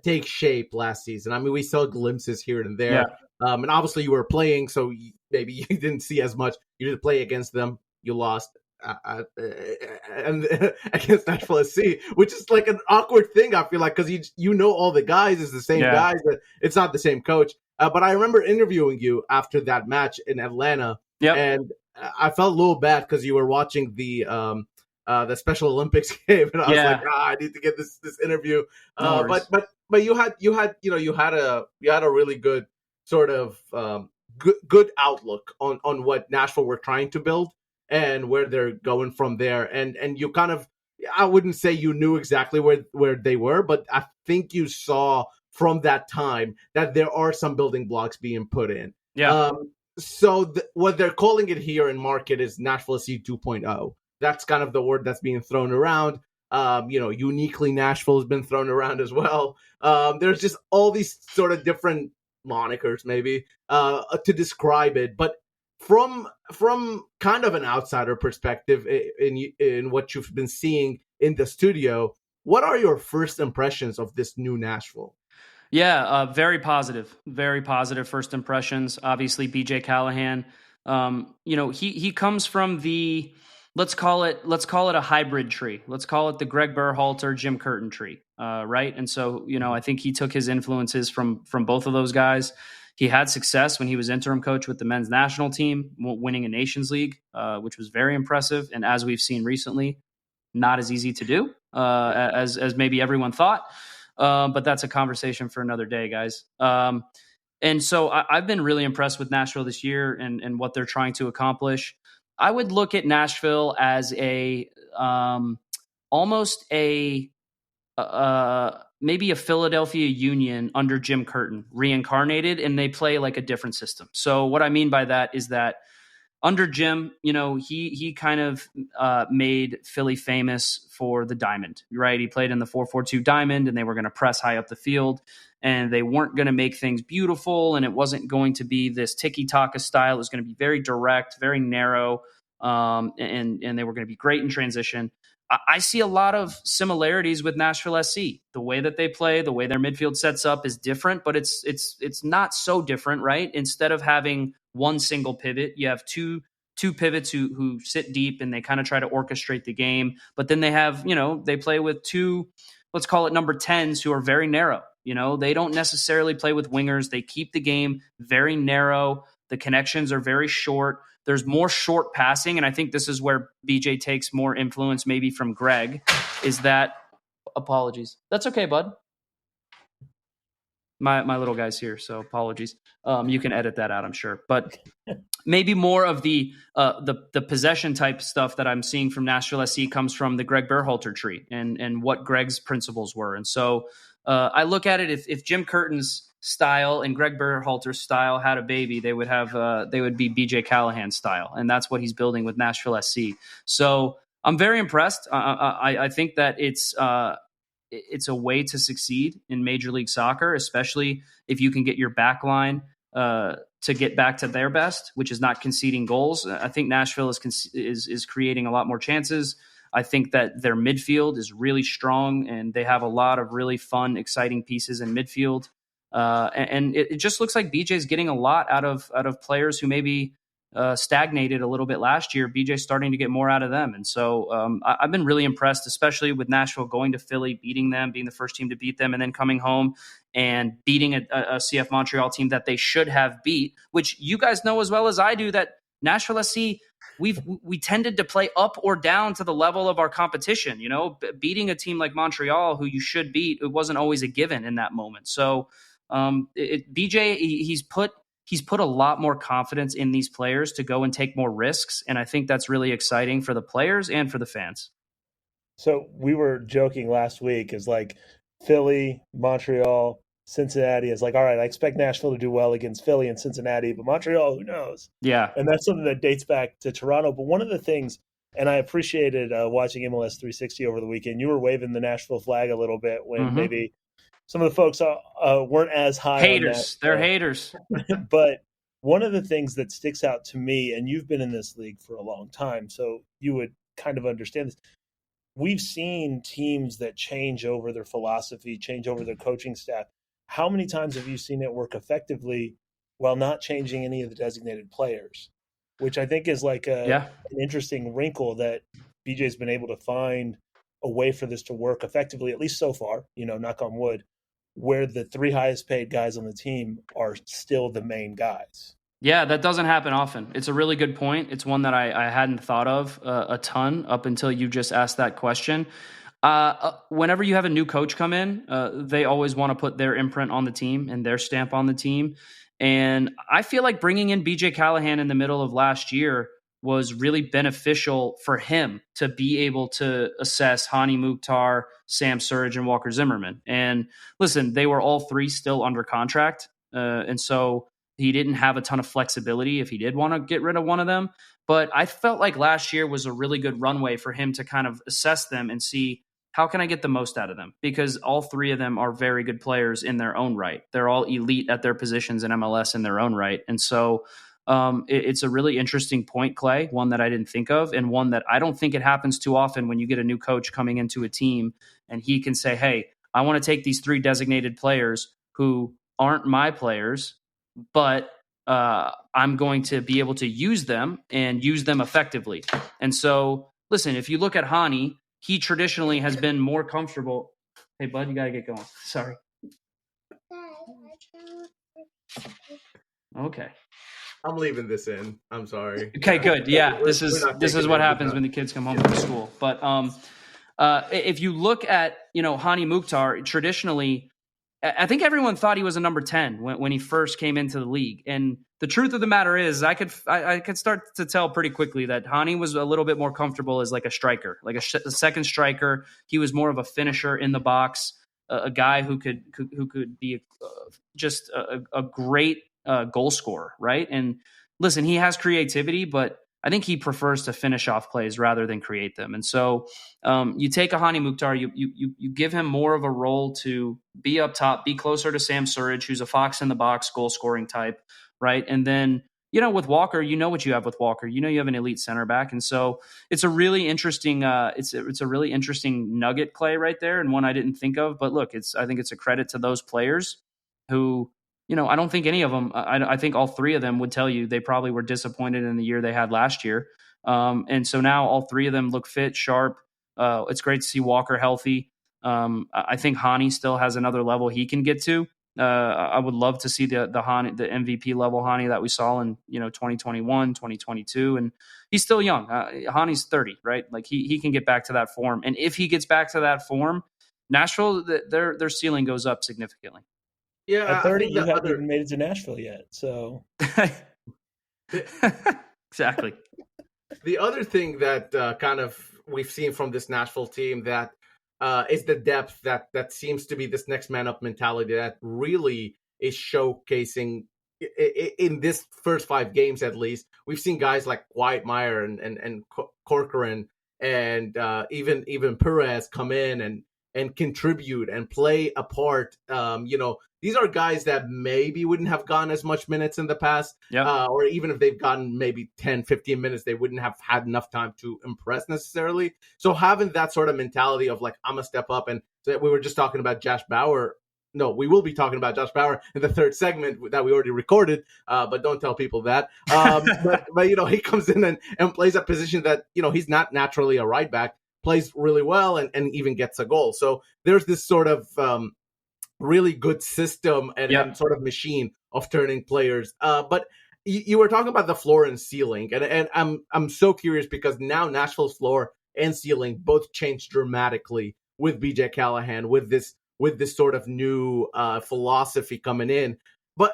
take shape last season. I mean, we saw glimpses here and there. Yeah. And obviously you were playing, so maybe you didn't see as much. You didn't play against them. You lost and against Nashville SC, which is like an awkward thing, I feel like, because all the guys, it's the same guys, but it's not the same coach. But I remember interviewing you after that match in Atlanta, and I felt a little bad because you were watching the Special Olympics game, and I was like, I need to get this interview. But you had a really good sort of good outlook on what Nashville were trying to build and where they're going from there. And you kind of, I wouldn't say you knew exactly where they were, but I think you saw from that time that there are some building blocks being put in. Yeah. So what they're calling it here in market is Nashville SC 2.0. That's kind of the word that's being thrown around. Uniquely Nashville has been thrown around as well. There's just all these sort of different monikers maybe to describe it. But from kind of an outsider perspective in what you've been seeing in the studio, what are your first impressions of this new Nashville? Yeah, very positive first impressions. Obviously, BJ Callahan, he comes from the, let's call it a hybrid tree. Let's call it the Greg Berhalter, Jim Curtin tree, right? And so, I think he took his influences from both of those guys. He had success when he was interim coach with the men's national team, winning a Nations League, which was very impressive. And as we've seen recently, not as easy to do as maybe everyone thought. But that's a conversation for another day, guys. And so I've been really impressed with Nashville this year and what they're trying to accomplish. I would look at Nashville as almost maybe a Philadelphia Union under Jim Curtin reincarnated, and they play like a different system. So what I mean by that is that under Jim, he kind of made Philly famous for the diamond, right? He played in the 4-4-2 diamond, and they were going to press high up the field, and they weren't going to make things beautiful, and it wasn't going to be this tiki-taka style. It was going to be very direct, very narrow, and they were going to be great in transition. I see a lot of similarities with Nashville SC. The way that they play, the way their midfield sets up is different, but it's not so different, right? Instead of having one single pivot, you have two pivots who sit deep and they kind of try to orchestrate the game. But then they have, they play with two, let's call it number 10s who are very narrow. They don't necessarily play with wingers. They keep the game very narrow. The connections are very short. There's more short passing, and I think this is where BJ takes more influence maybe from Greg, is that – apologies. That's okay, bud. My little guy's here, so apologies. You can edit that out, I'm sure. But maybe more of the possession type stuff that I'm seeing from Nashville SC comes from the Greg Berhalter tree and what Greg's principles were. And so I look at it, if Jim Curtin's style and Greg Berhalter's style had a baby, they would be BJ Callahan style, and that's what he's building with Nashville SC. So I'm very impressed. I think that it's it's a way to succeed in Major League Soccer, especially if you can get your back line to get back to their best, which is not conceding goals. I think Nashville is creating a lot more chances. I think that their midfield is really strong, and they have a lot of really fun, exciting pieces in midfield. And it just looks like BJ's getting a lot out of players who maybe stagnated a little bit last year. BJ's starting to get more out of them. And so I've been really impressed, especially with Nashville going to Philly, beating them, being the first team to beat them, and then coming home and beating a CF Montreal team that they should have beat, which you guys know as well as I do that Nashville SC, we tended to play up or down to the level of our competition. Beating a team like Montreal, who you should beat, it wasn't always a given in that moment. So BJ, he's put a lot more confidence in these players to go and take more risks, and I think that's really exciting for the players and for the fans. So we were joking last week is like Philly, Montreal, Cincinnati is like, all right, I expect Nashville to do well against Philly and Cincinnati, but Montreal, who knows? Yeah. And that's something that dates back to Toronto. But one of the things, and I appreciated watching MLS 360 over the weekend, you were waving the Nashville flag a little bit when maybe some of the folks weren't as high haters. on that. They're haters. But one of the things that sticks out to me, and you've been in this league for a long time, so you would kind of understand this. We've seen teams that change over their philosophy, change over their coaching staff. How many times have you seen it work effectively while not changing any of the designated players? Which I think is like an interesting wrinkle that BJ's been able to find a way for this to work effectively, at least so far, knock on wood, where the three highest paid guys on the team are still the main guys. Yeah, that doesn't happen often. It's a really good point. It's one that I hadn't thought of a ton up until you just asked that question. Whenever you have a new coach come in, they always want to put their imprint on the team and their stamp on the team. And I feel like bringing in BJ Callahan in the middle of last year was really beneficial for him to be able to assess Hani Mukhtar, Sam Surridge, and Walker Zimmerman. And listen, they were all three still under contract. And so he didn't have a ton of flexibility if he did want to get rid of one of them. But I felt like last year was a really good runway for him to kind of assess them and see, how can I get the most out of them? Because all three of them are very good players in their own right. They're all elite at their positions in MLS in their own right. And so it's a really interesting point, Clay, one that I didn't think of, and one that I don't think it happens too often when you get a new coach coming into a team and he can say, hey, I want to take these three designated players who aren't my players, but I'm going to be able to use them and use them effectively. And so, listen, if you look at Hani, he traditionally has been more comfortable. Hey, bud, you got to get going. Sorry. Okay. I'm leaving this in. I'm sorry. Okay, good. Yeah, this is what happens when the kids come home from school. But if you look at Hani Mukhtar, traditionally, I think everyone thought he was a number 10 when he first came into the league. And the truth of the matter is, I could start to tell pretty quickly that Hani was a little bit more comfortable as like a striker, like a second striker. He was more of a finisher in the box, a guy who could be just a great goal scorer, right? And listen, he has creativity, but I think he prefers to finish off plays rather than create them. And so you take a Hani Mukhtar, you give him more of a role to be up top, be closer to Sam Surridge, who's a fox in the box, goal scoring type, right? And then, with Walker, what you have with Walker. You have an elite center back. And so it's a really interesting it's a really interesting nugget, Clay, right there, and one I didn't think of. But look, I think it's a credit to those players who I don't think any of them, I think all three of them would tell you they probably were disappointed in the year they had last year. And so now all three of them look fit, sharp. It's great to see Walker healthy. I think Hani still has another level he can get to. I would love to see the Hani, the MVP level Hani that we saw in 2021, 2022, and he's still young. Hani's 30, right? Like he can get back to that form, and if he gets back to that form, Nashville their ceiling goes up significantly. Yeah, at 30, you haven't even made it to Nashville yet, so exactly. The other thing that kind of we've seen from this Nashville team that is the depth that seems to be this next man up mentality that really is showcasing in this first 5 games at least. We've seen guys like Wyatt Meyer and Corcoran and even Perez come in and and contribute and play a part. These are guys that maybe wouldn't have gotten as much minutes in the past, or even if they've gotten maybe 10, 15 minutes, they wouldn't have had enough time to impress necessarily. So having that sort of mentality of like, I'm going to step up. And so we were just talking about Josh Bauer. No, we will be talking about Josh Bauer in the third segment that we already recorded, but don't tell people that. But he comes in and plays a position that, he's not naturally a right back, plays really well and even gets a goal. So there's this sort of really good system and sort of machine of turning players. But you were talking about the floor and ceiling, and I'm so curious because now Nashville's floor and ceiling both changed dramatically with BJ Callahan, with this sort of new philosophy coming in. But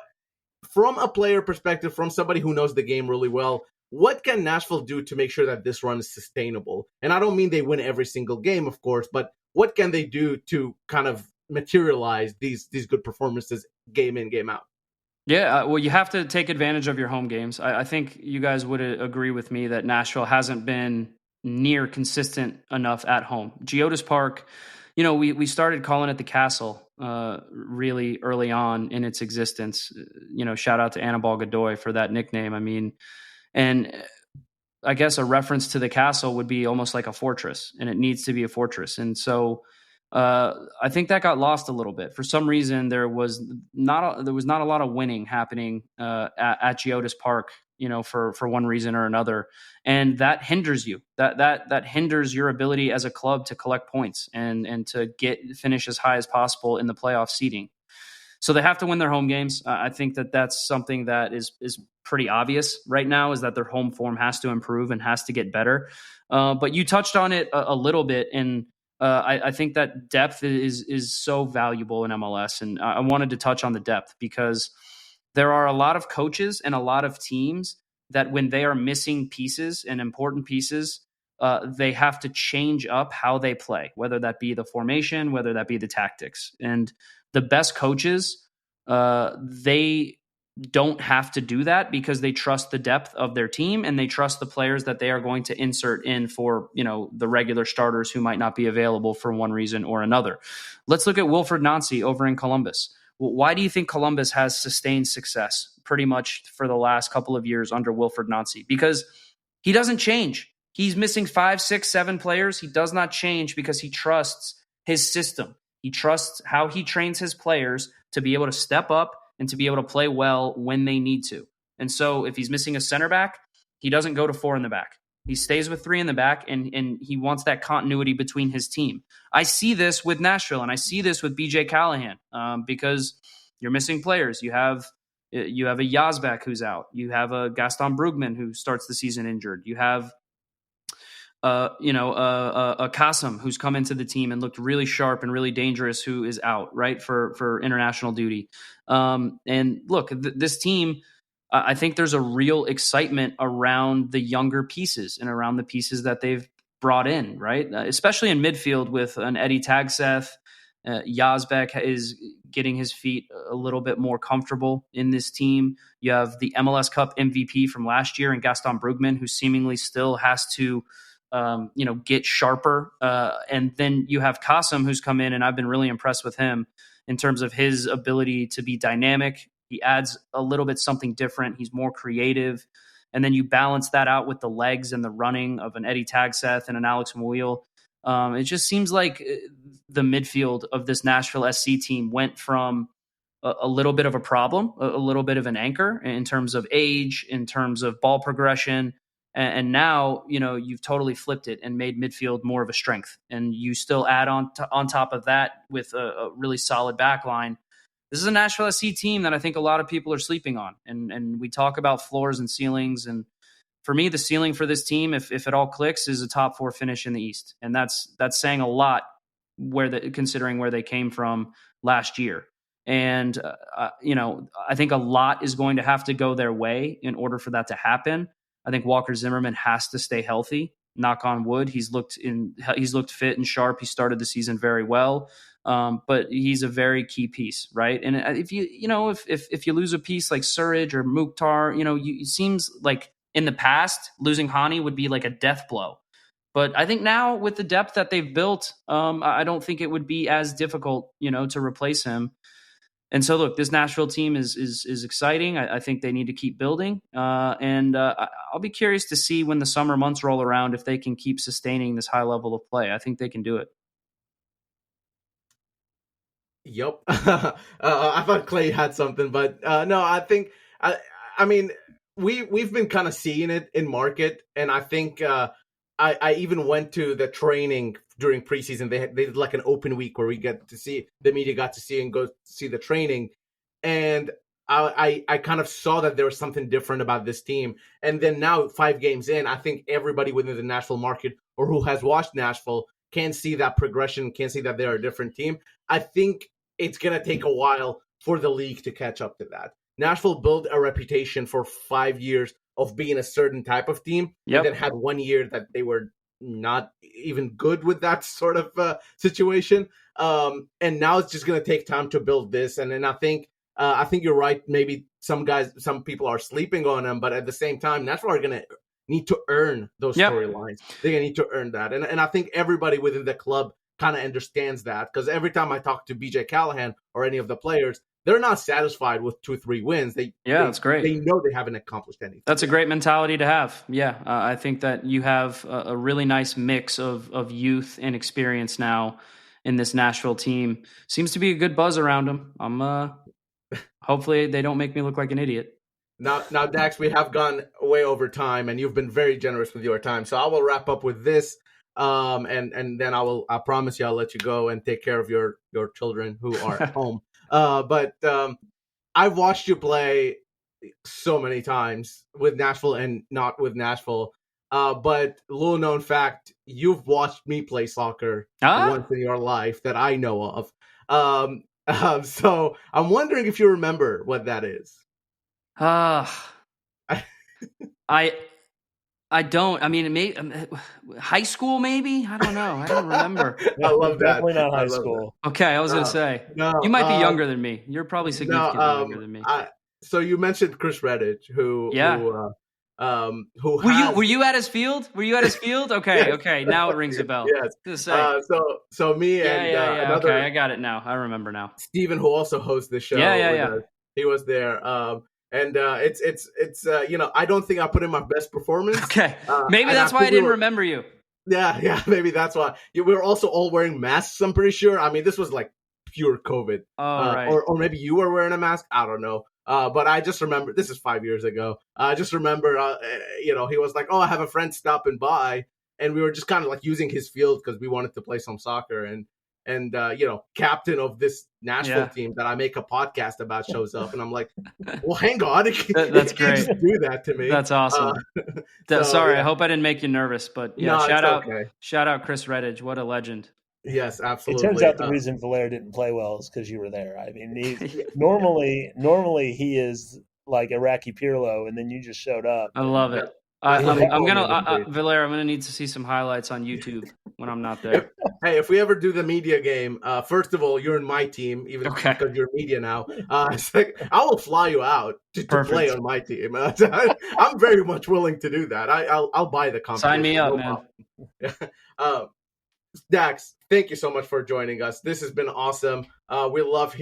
from a player perspective, from somebody who knows the game really well, what can Nashville do to make sure that this run is sustainable? And I don't mean they win every single game, of course, but what can they do to kind of materialize these good performances game in, game out? Yeah, well, you have to take advantage of your home games. I think you guys would agree with me that Nashville hasn't been near consistent enough at home. Geodis Park, we started calling it the Castle really early on in its existence. Shout out to Anibal Godoy for that nickname. I mean, and I guess a reference to the castle would be almost like a fortress, and it needs to be a fortress. And so I think that got lost a little bit. For some reason, there was not a lot of winning happening at Geodis Park, for one reason or another, and that hinders you. That hinders your ability as a club to collect points and to finish as high as possible in the playoff seeding. So they have to win their home games. I think that's something that is pretty obvious right now, is that their home form has to improve and has to get better. But you touched on it a little bit, and I think that depth is so valuable in MLS. And I wanted to touch on the depth because there are a lot of coaches and a lot of teams that when they are missing pieces and important pieces, they have to change up how they play, whether that be the formation, whether that be the tactics. And the best coaches, they don't have to do that because they trust the depth of their team and they trust the players that they are going to insert in for, the regular starters who might not be available for one reason or another. Let's look at Wilfried Nancy over in Columbus. Why do you think Columbus has sustained success pretty much for the last couple of years under Wilfried Nancy? Because he doesn't change. He's missing 5, 6, 7 players. He does not change because he trusts his system. He trusts how he trains his players to be able to step up and to be able to play well when they need to. And so if he's missing a center back, he doesn't go to 4 in the back. He stays with 3 in the back, and he wants that continuity between his team. I see this with Nashville, and I see this with BJ Callahan because you're missing players. You have a Yazbek who's out. You have a Gaston Brugman who starts the season injured. You have a Kasim who's come into the team and looked really sharp and really dangerous, who is out, right, for international duty. And look, this team, I think there's a real excitement around the younger pieces and around the pieces that they've brought in, right? Especially in midfield with an Eddie Tagseth. Yazbek is getting his feet a little bit more comfortable in this team. You have the MLS Cup MVP from last year and Gaston Brugman, who seemingly still has to get sharper. And then you have Kasim, who's come in, and I've been really impressed with him in terms of his ability to be dynamic. He adds a little bit something different. He's more creative. And then you balance that out with the legs and the running of an Eddie Tagseth and an Alex Mouille. It just seems like the midfield of this Nashville SC team went from a little bit of a problem, a little bit of an anchor in terms of age, in terms of ball progression. And now, you've totally flipped it and made midfield more of a strength. And you still add on top of that with a really solid back line. This is a Nashville SC team that I think a lot of people are sleeping on. And we talk about floors and ceilings. And for me, the ceiling for this team, if it all clicks, is a top 4 finish in the East. And that's saying a lot considering where they came from last year. And, I think a lot is going to have to go their way in order for that to happen. I think Walker Zimmerman has to stay healthy. Knock on wood. He's looked fit and sharp. He started the season very well, but he's a very key piece, right? And if you lose a piece like Surridge or Mukhtar, it seems like in the past losing Hani would be like a death blow. But I think now with the depth that they've built, I don't think it would be as difficult, to replace him. And so, look, this Nashville team is exciting. I think they need to keep building. And I'll be curious to see when the summer months roll around if they can keep sustaining this high level of play. I think they can do it. Yep. I thought Clay had something, but no, I think, I mean, we've been kind of seeing it in market. And I think I even went to the training during preseason. They did like an open week where the media got to see and go see the training. And I kind of saw that there was something different about this team. And then now 5 games in, I think everybody within the Nashville market or who has watched Nashville can see that progression, can see that they're a different team. I think it's going to take a while for the league to catch up to that. Nashville built a reputation for 5 years of being a certain type of team, and then had 1 year that they were not even good with that sort of situation. And now it's just going to take time to build this. And then I think you're right. Maybe some people are sleeping on them, but at the same time, Nashville are going to need to earn those storylines. They're going to need to earn that. And I think everybody within the club kind of understands that, because every time I talk to BJ Callahan or any of the players, they're not satisfied with 2-3 wins. That's great. They know they haven't accomplished anything. That's a great mentality to have. Yeah, I think that you have a really nice mix of youth and experience now in this Nashville team. Seems to be a good buzz around them. Hopefully they don't make me look like an idiot. Now, Dax, we have gone way over time, and you've been very generous with your time. So I will wrap up with this. And then I promise you I'll let you go and take care of your children who are at home. But I've watched you play so many times with Nashville and not with Nashville. But little known fact, you've watched me play soccer once in your life that I know of. So I'm wondering if you remember what that is. I don't. I mean, high school, maybe? I don't know. I don't remember. I love that. Definitely not high school. Okay, I was going to say. No, you might be younger than me. You're probably significantly younger than me. So you mentioned Chris Redditch, who were you at his field? Okay, yes. Okay. Now it rings a bell. Yes. So me and another. Okay, I got it now. I remember now. Steven, who also hosts the show. Yeah. He was there. And it's I don't think I put in my best performance. Okay, maybe that's why I didn't remember you. Yeah, maybe that's why. We were also all wearing masks, I'm pretty sure. I mean, this was like pure COVID. Right. Or maybe you were wearing a mask. I don't know. But I just remember, this is 5 years ago. I just remember, he was like, oh, I have a friend stopping by. And we were just kind of like using his field because we wanted to play some soccer. And captain of this Nashville team that I make a podcast about shows up, and I'm like, well, hang on, that's great. Just do that to me. That's awesome. Sorry, I hope I didn't make you nervous, but shout out Chris Redditch. What a legend. Yes, absolutely. It turns out the reason Valaire didn't play well is because you were there. I mean, normally he is like Iraqi Pirlo, and then you just showed up. I love it. Valaire, I'm gonna need to see some highlights on YouTube when I'm not there. Hey, if we ever do the media game, first of all, you're in my team, even because you're media now. It's like, I will fly you out to play on my team. I'm very much willing to do that. I'll buy the competition. Sign me up, man. Dax, thank you so much for joining us. This has been awesome. We love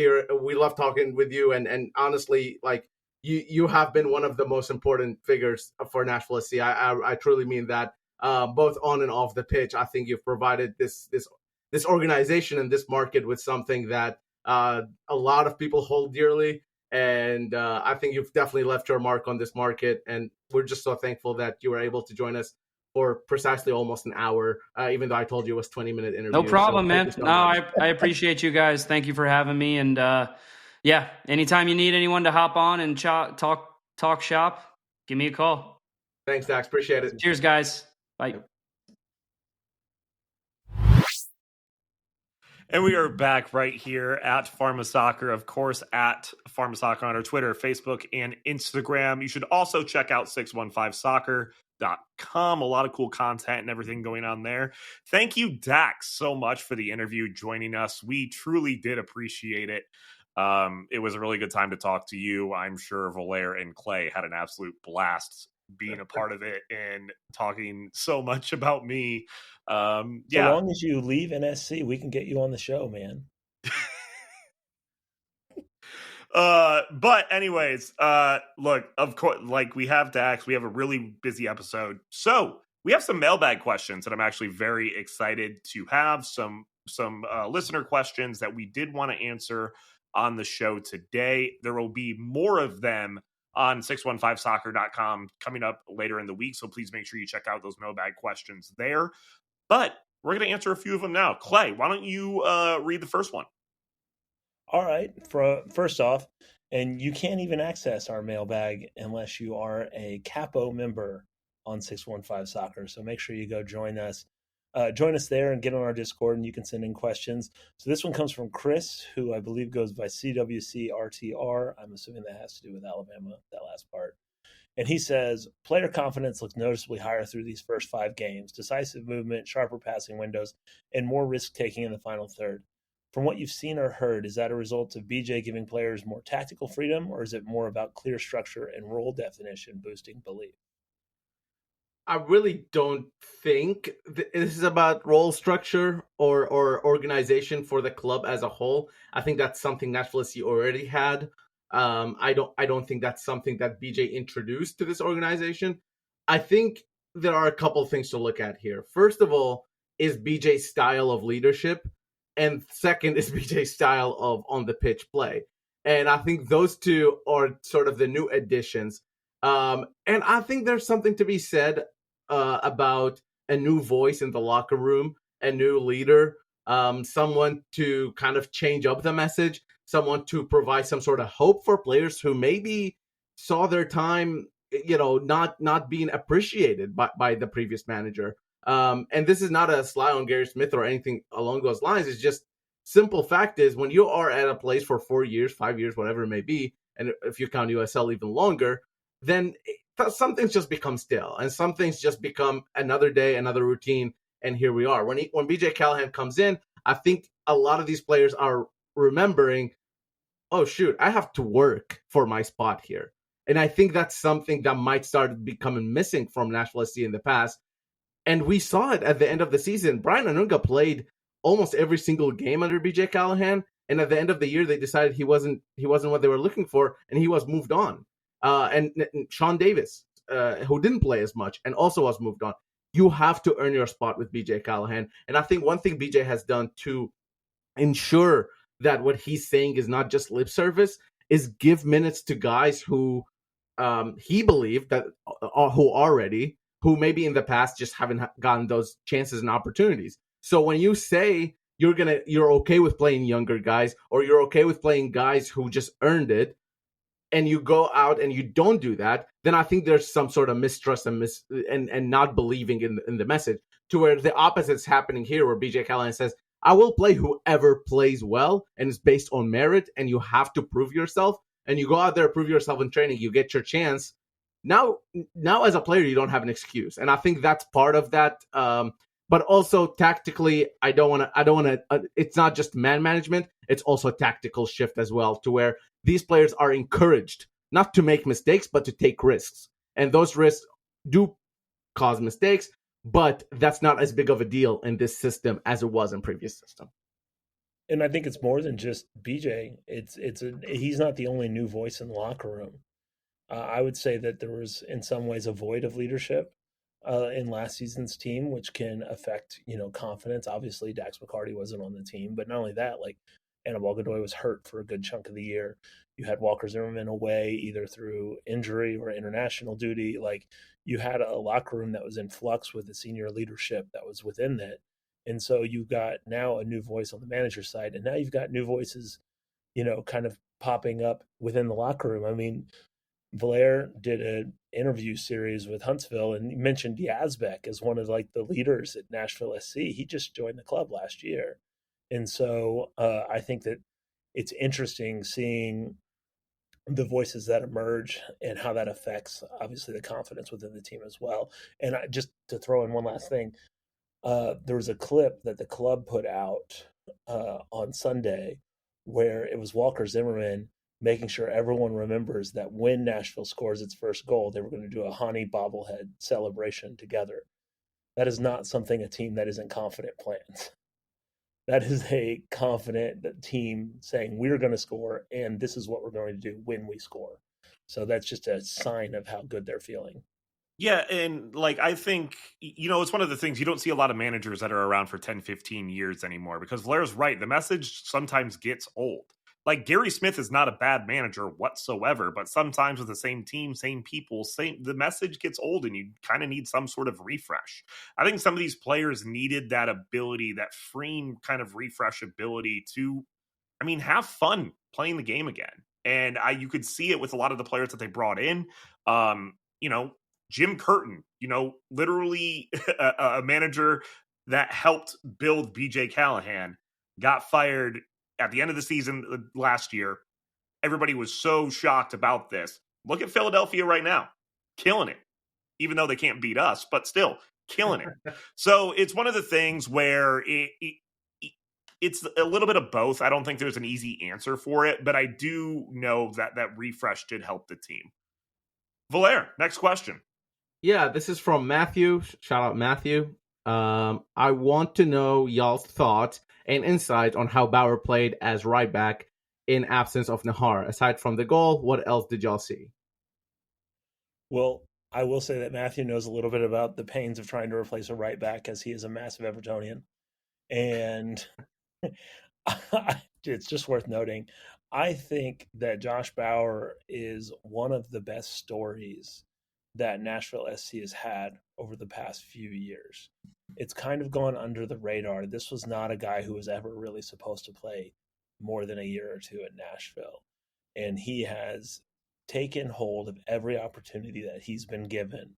talking with you, and honestly, like, you have been one of the most important figures for Nashville SC. I truly mean that, both on and off the pitch. I think you've provided this organization and this market with something that a lot of people hold dearly. And I think you've definitely left your mark on this market. And we're just so thankful that you were able to join us for precisely almost an hour, even though I told you it was 20-minute interview. No problem, man. I appreciate you guys. Thank you for having me. And anytime you need anyone to hop on and talk shop, give me a call. Thanks, Dax. Appreciate it. Cheers, guys. Bye. And we are back right here at Pharma Soccer, of course, at Pharma Soccer on our Twitter, Facebook, and Instagram. You should also check out 615soccer.com. A lot of cool content and everything going on there. Thank you, Dax, so much for the interview, joining us. We truly did appreciate it. It was a really good time to talk to you. I'm sure Valaire and Clay had an absolute blast being a part of it and talking so much about me. So long as you leave NSC, we can get you on the show, man. But anyways, look, of course, like we have Dax, we have a really busy episode. So we have some mailbag questions that I'm actually very excited to have some listener questions that we did want to answer on the show today. There will be more of them on 615soccer.com coming up later in the week. So please make sure you check out those mailbag questions there. But we're going to answer a few of them now. Clay, why don't you read the first one? All right. First off, and you can't even access our mailbag unless you are a Capo member on 615 Soccer. So make sure you go join us. Join us there and get on our Discord, and you can send in questions. So this one comes from Chris, who I believe goes by CWCRTR. I'm assuming that has to do with Alabama, that last part. And he says, player confidence looks noticeably higher through these first 5 games. Decisive movement, sharper passing windows, and more risk-taking in the final third. From what you've seen or heard, is that a result of BJ giving players more tactical freedom, or is it more about clear structure and role definition boosting belief? I really don't think this is about role structure or organization for the club as a whole. I think that's something Nashville SC already had. I don't think that's something that BJ introduced to this organization. I think there are a couple of things to look at here. First of all, is BJ's style of leadership, and second is BJ's style of on the pitch play. And I think those two are sort of the new additions. And I think there's something to be said about a new voice in the locker room, a new leader, someone to kind of change up the message, someone to provide some sort of hope for players who maybe saw their time, not being appreciated by the previous manager. And this is not a sly on Gary Smith or anything along those lines. It's just simple fact is when you are at a place for 4 years, 5 years, whatever it may be, and if you count USL even longer, then some things just become stale and some things just become another day, another routine. And here we are. When BJ Callahan comes in, I think a lot of these players are remembering, oh, shoot, I have to work for my spot here. And I think that's something that might start becoming missing from Nashville SC in the past. And we saw it at the end of the season. Brian Anunga played almost every single game under BJ Callahan. And at the end of the year, they decided he wasn't what they were looking for, and he was moved on. And Sean Davis, who didn't play as much and also was moved on. You have to earn your spot with BJ Callahan. And I think one thing BJ has done to ensure that what he's saying is not just lip service is give minutes to guys who he believed that who are ready, who maybe in the past just haven't gotten those chances and opportunities. So when you say you're okay with playing younger guys, or you're okay with playing guys who just earned it, and you go out and you don't do that, then I think there's some sort of mistrust and not believing in the message, to where the opposite's happening here, where BJ Callahan says, I will play whoever plays well, and it's based on merit, and you have to prove yourself, and you go out there, prove yourself in training, you get your chance. Now as a player, you don't have an excuse. And I think that's part of that. But also tactically, I don't want to, it's not just man management, it's also a tactical shift as well, to where these players are encouraged not to make mistakes, but to take risks. And those risks do cause mistakes, but that's not as big of a deal in this system as it was in previous system. And I think it's more than just BJ. He's not the only new voice in the locker room. I would say that there was, in some ways, a void of leadership in last season's team, which can affect, confidence. Obviously, Dax McCarty wasn't on the team, but not only that, like Anibal Godoy was hurt for a good chunk of the year. You had Walker Zimmerman away either through injury or international duty. Like, you had a locker room that was in flux with the senior leadership that was within that. And so you've got now a new voice on the manager side, and now you've got new voices, kind of popping up within the locker room. I mean, Valair did an interview series with Huntsville and mentioned Yazbek as one of the leaders at Nashville SC. He just joined the club last year. And so I think that it's interesting seeing the voices that emerge and how that affects, obviously, the confidence within the team as well. And just to throw in one last thing, there was a clip that the club put out on Sunday where it was Walker Zimmerman making sure everyone remembers that when Nashville scores its first goal, they were going to do a honey bobblehead celebration together. That is not something a team that isn't confident plans. That is a confident team saying we're going to score and this is what we're going to do when we score. So that's just a sign of how good they're feeling. Yeah, and like I think, it's one of the things you don't see a lot of managers that are around for 10, 15 years anymore, because Valera's right. The message sometimes gets old. Like Gary Smith is not a bad manager whatsoever, but sometimes with the same team, same people, the message gets old and you kind of need some sort of refresh. I think some of these players needed that ability, that freeing kind of refresh ability to, have fun playing the game again. And you could see it with a lot of the players that they brought in. Jim Curtin, literally a manager that helped build BJ Callahan, got fired at the end of the season last year. Everybody was so shocked about this. Look at Philadelphia right now, killing it, even though they can't beat us, but still killing it. So it's one of the things where it's a little bit of both. I don't think there's an easy answer for it, but I do know that refresh did help the team. Valère, next question. Yeah, this is from Matthew. Shout out Matthew. I want to know y'all's thoughts and insight on how Bauer played as right back in absence of Nahar. Aside from the goal, what else did y'all see? Well, I will say that Matthew knows a little bit about the pains of trying to replace a right back, as he is a massive Evertonian. And it's just worth noting. I think that Josh Bauer is one of the best stories that Nashville SC has had over the past few years. It's kind of gone under the radar. This was not a guy who was ever really supposed to play more than a year or two at Nashville. And he has taken hold of every opportunity that he's been given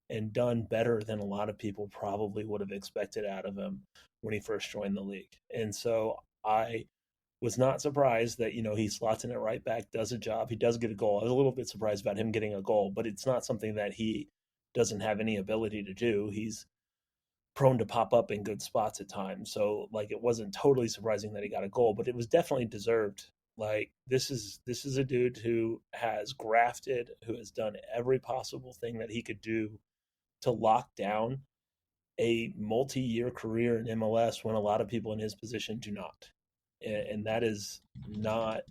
and done better than a lot of people probably would have expected out of him when he first joined the league. And so I was not surprised that, he slots in at right back, does a job. He does get a goal. I was a little bit surprised about him getting a goal, but it's not something that he doesn't have any ability to do. He's prone to pop up in good spots at times. So it wasn't totally surprising that he got a goal, but it was definitely deserved. This is a dude who has grafted, who has done every possible thing that he could do to lock down a multi-year career in MLS when a lot of people in his position do not. And that is not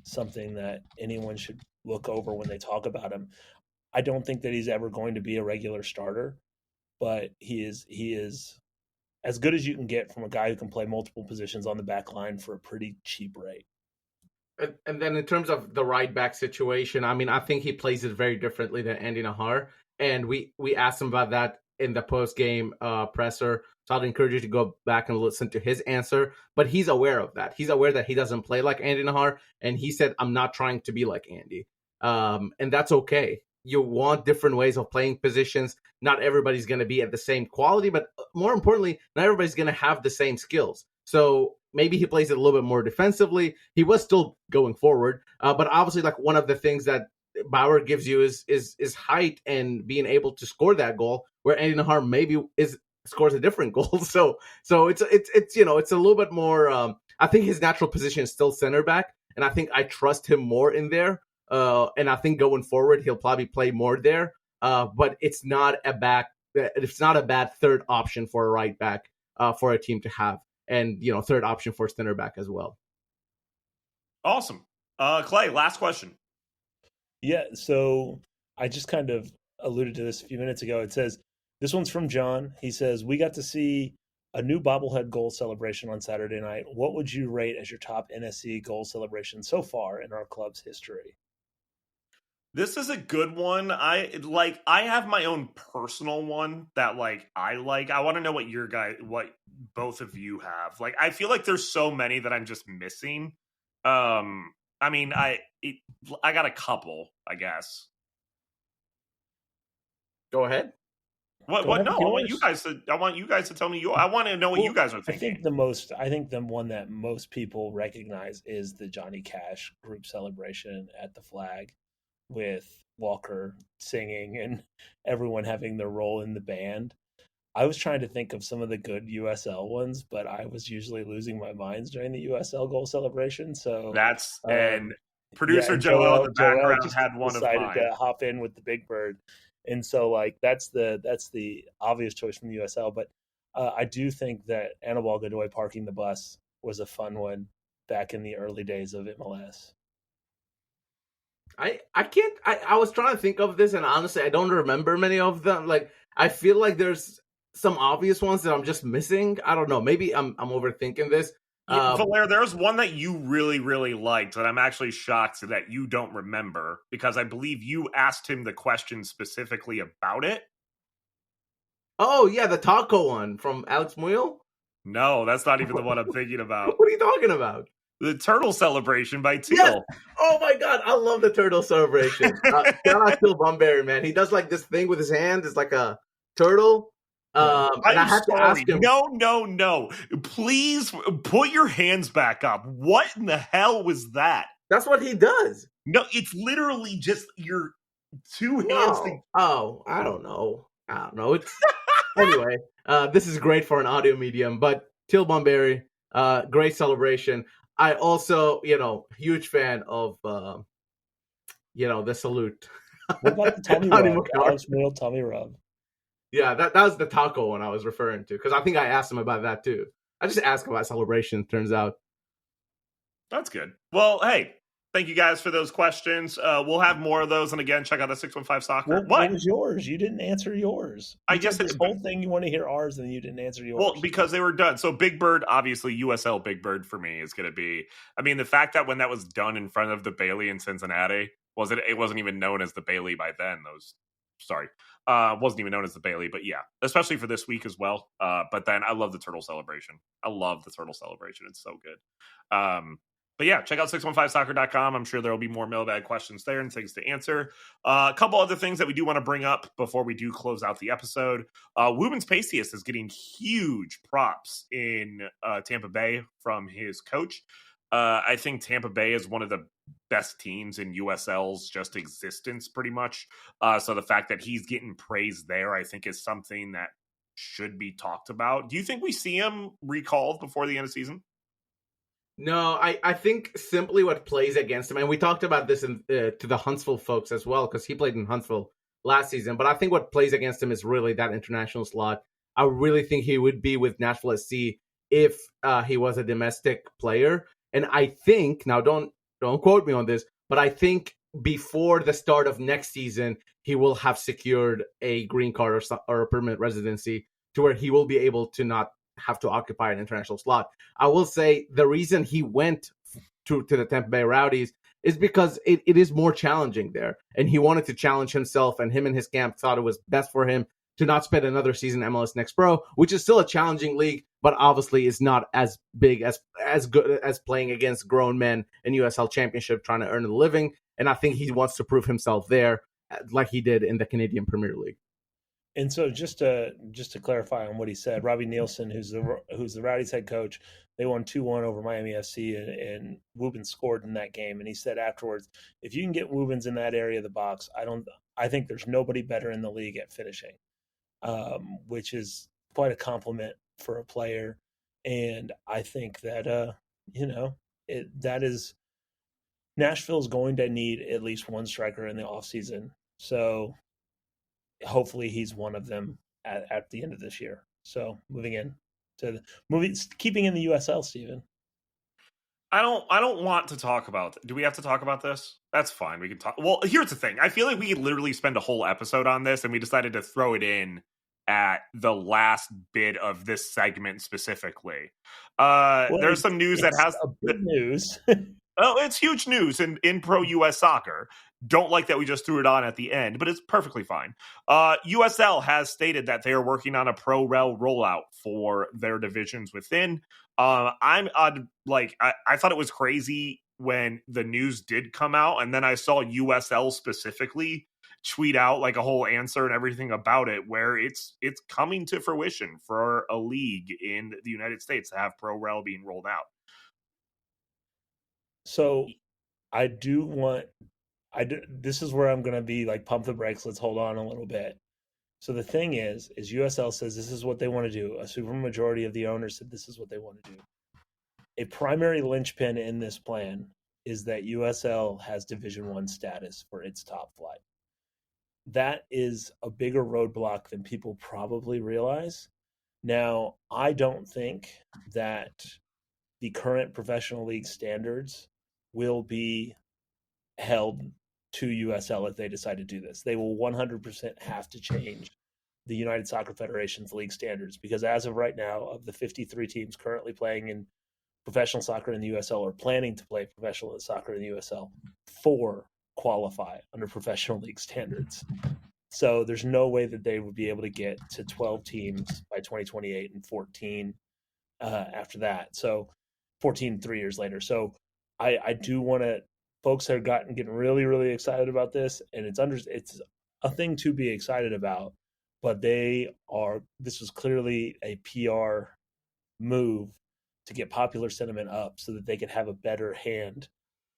something that anyone should look over when they talk about him. I don't think that he's ever going to be a regular starter, but he is as good as you can get from a guy who can play multiple positions on the back line for a pretty cheap rate. And then in terms of the right back situation, I think he plays it very differently than Andy Nahar. And we asked him about that in the post-game presser. So I'd encourage you to go back and listen to his answer. But he's aware of that. He's aware that he doesn't play like Andy Nahar. And he said, I'm not trying to be like Andy. And that's okay. You want different ways of playing positions. Not everybody's going to be at the same quality, but more importantly, not everybody's going to have the same skills. So maybe he plays it a little bit more defensively. He was still going forward. But obviously, one of the things that Bauer gives you is height and being able to score that goal, where Andy Nahar maybe scores a different goal. So it's a little bit more. I think his natural position is still center back, and I think I trust him more in there. And I think going forward he'll probably play more there. But it's not a bad third option for a right back for a team to have, and third option for center back as well. Awesome, Clay. Last question. Yeah, so I just kind of alluded to this a few minutes ago. It says, this one's from John. He says, we got to see a new bobblehead goal celebration on Saturday night. What would you rate as your top NSC goal celebration so far in our club's history? This is a good one. I have my own personal one that I like. I want to know what both of you have. I feel like there's so many that I'm just missing. I got a couple, I guess. Go ahead. What? No, I want you guys to tell me. I want to know what you guys are thinking. I think the one that most people recognize is the Johnny Cash group celebration at the Flag, with Walker singing and everyone having their role in the band. I was trying to think of some of the good USL ones, but I was usually losing my minds during the USL goal celebration. So and Producer and Joel in the Joel background just had one of decided mine. to hop in with the Big Bird, and so like that's the obvious choice from the USL. But I do think that Anibal Godoy parking the bus was a fun one back in the early days of MLS. I was trying to think of this, and honestly, I don't remember many of them. Like, I feel like there's some obvious ones that I'm just missing. I don't know. Maybe I'm overthinking this. Valer, there's one that you really, really liked that I'm actually shocked that you don't remember, because I believe you asked him the question specifically about it. Oh, yeah, the taco one from Alex Muyl? No, that's not even the one I'm thinking about. What are you talking about? The turtle celebration by Teal. Yes! Oh my god, I love the turtle celebration. Shout out Teal Bunbury, man. He does like this thing with his hand. It's like a turtle. And I had to ask him. No. Please put your hands back up. What in the hell was that? That's what he does. No, it's literally just your two hands. No. Oh, I don't know. It's anyway. This is great for an audio medium, but Teal Bunbury, great celebration. I also, huge fan of, the salute. What about the Tommy Rub? Alex Muyl, Tommy Rub. Yeah, that was the taco one I was referring to, because I think I asked him about that too. I just asked about celebration, turns out. That's good. Well, hey, thank you guys for those questions. We'll have more of those. And again, check out the 615 Soccer. What was yours? You didn't answer yours. I guess this whole thing, you want to hear ours, and you didn't answer yours. Well, because they were done. So Big Bird, obviously, USL Big Bird for me is going to be, I mean, the fact that when that was done in front of the Bailey in Cincinnati, it wasn't even known as the Bailey by then. Wasn't even known as the Bailey, but yeah, especially for this week as well. But then I love the turtle celebration. It's so good. But yeah, check out 615soccer.com. I'm sure there will be more mailbag questions there and things to answer. A couple other things that we do want to bring up before we do close out the episode. Woobens Pacius is getting huge props in Tampa Bay from his coach. I think Tampa Bay is one of the best teams in USL's just existence, pretty much. So the fact that he's getting praised there, I think, is something that should be talked about. Do you think we see him recalled before the end of the season? No, I think simply what plays against him, and we talked about this to the Huntsville folks as well, because he played in Huntsville last season, but I think what plays against him is really that international slot. I really think he would be with Nashville SC if he was a domestic player. And I think, now don't quote me on this, but I think before the start of next season, he will have secured a green card or a permanent residency to where he will be able to not have to occupy an international slot. I will say the reason he went to the Tampa Bay Rowdies is because it is more challenging there. And he wanted to challenge himself, and him and his camp thought it was best for him to not spend another season MLS Next Pro, which is still a challenging league, but obviously is not as big, as good as playing against grown men in USL Championship trying to earn a living. And I think he wants to prove himself there like he did in the Canadian Premier League. And so just to clarify on what he said, Robbie Nielsen, who's the Rowdies head coach, they won 2-1 over Miami FC, and Woobens scored in that game. And he said afterwards, if you can get Woobens in that area of the box, I think there's nobody better in the league at finishing, which is quite a compliment for a player. And I think that that is Nashville's going to need at least one striker in the offseason. So hopefully he's one of them at the end of this year. So keeping in the USL, Steven. I don't want to talk about do we have to talk about this? That's fine. We can talk. Well, here's the thing. I feel like we could literally spend a whole episode on this, and we decided to throw it in at the last bit of this segment specifically. There's some news that has news. Oh, it's huge news in pro US soccer. Don't like that we just threw it on at the end, but it's perfectly fine. USL has stated that they are working on a pro rel rollout for their divisions within. I thought it was crazy when the news did come out, and then I saw USL specifically tweet out like a whole answer and everything about it, where it's coming to fruition for a league in the United States to have pro rel being rolled out. So this is where I'm going to be like, pump the brakes. Let's hold on a little bit. So the thing is USL says this is what they want to do. A super majority of the owners said this is what they want to do. A primary linchpin in this plan is that USL has Division I status for its top flight. That is a bigger roadblock than people probably realize. Now, I don't think that the current professional league standards will be held to USL if they decide to do this. They will 100% have to change the United Soccer Federation's league standards, because as of right now, of the 53 teams currently playing in professional soccer in the USL or planning to play professional soccer in the USL, 4 qualify under professional league standards. So there's no way that they would be able to get to 12 teams by 2028 and 14 after that. So 14 3 years later. So I do want to, folks have getting really, really excited about this, and it's a thing to be excited about, but this was clearly a PR move to get popular sentiment up so that they could have a better hand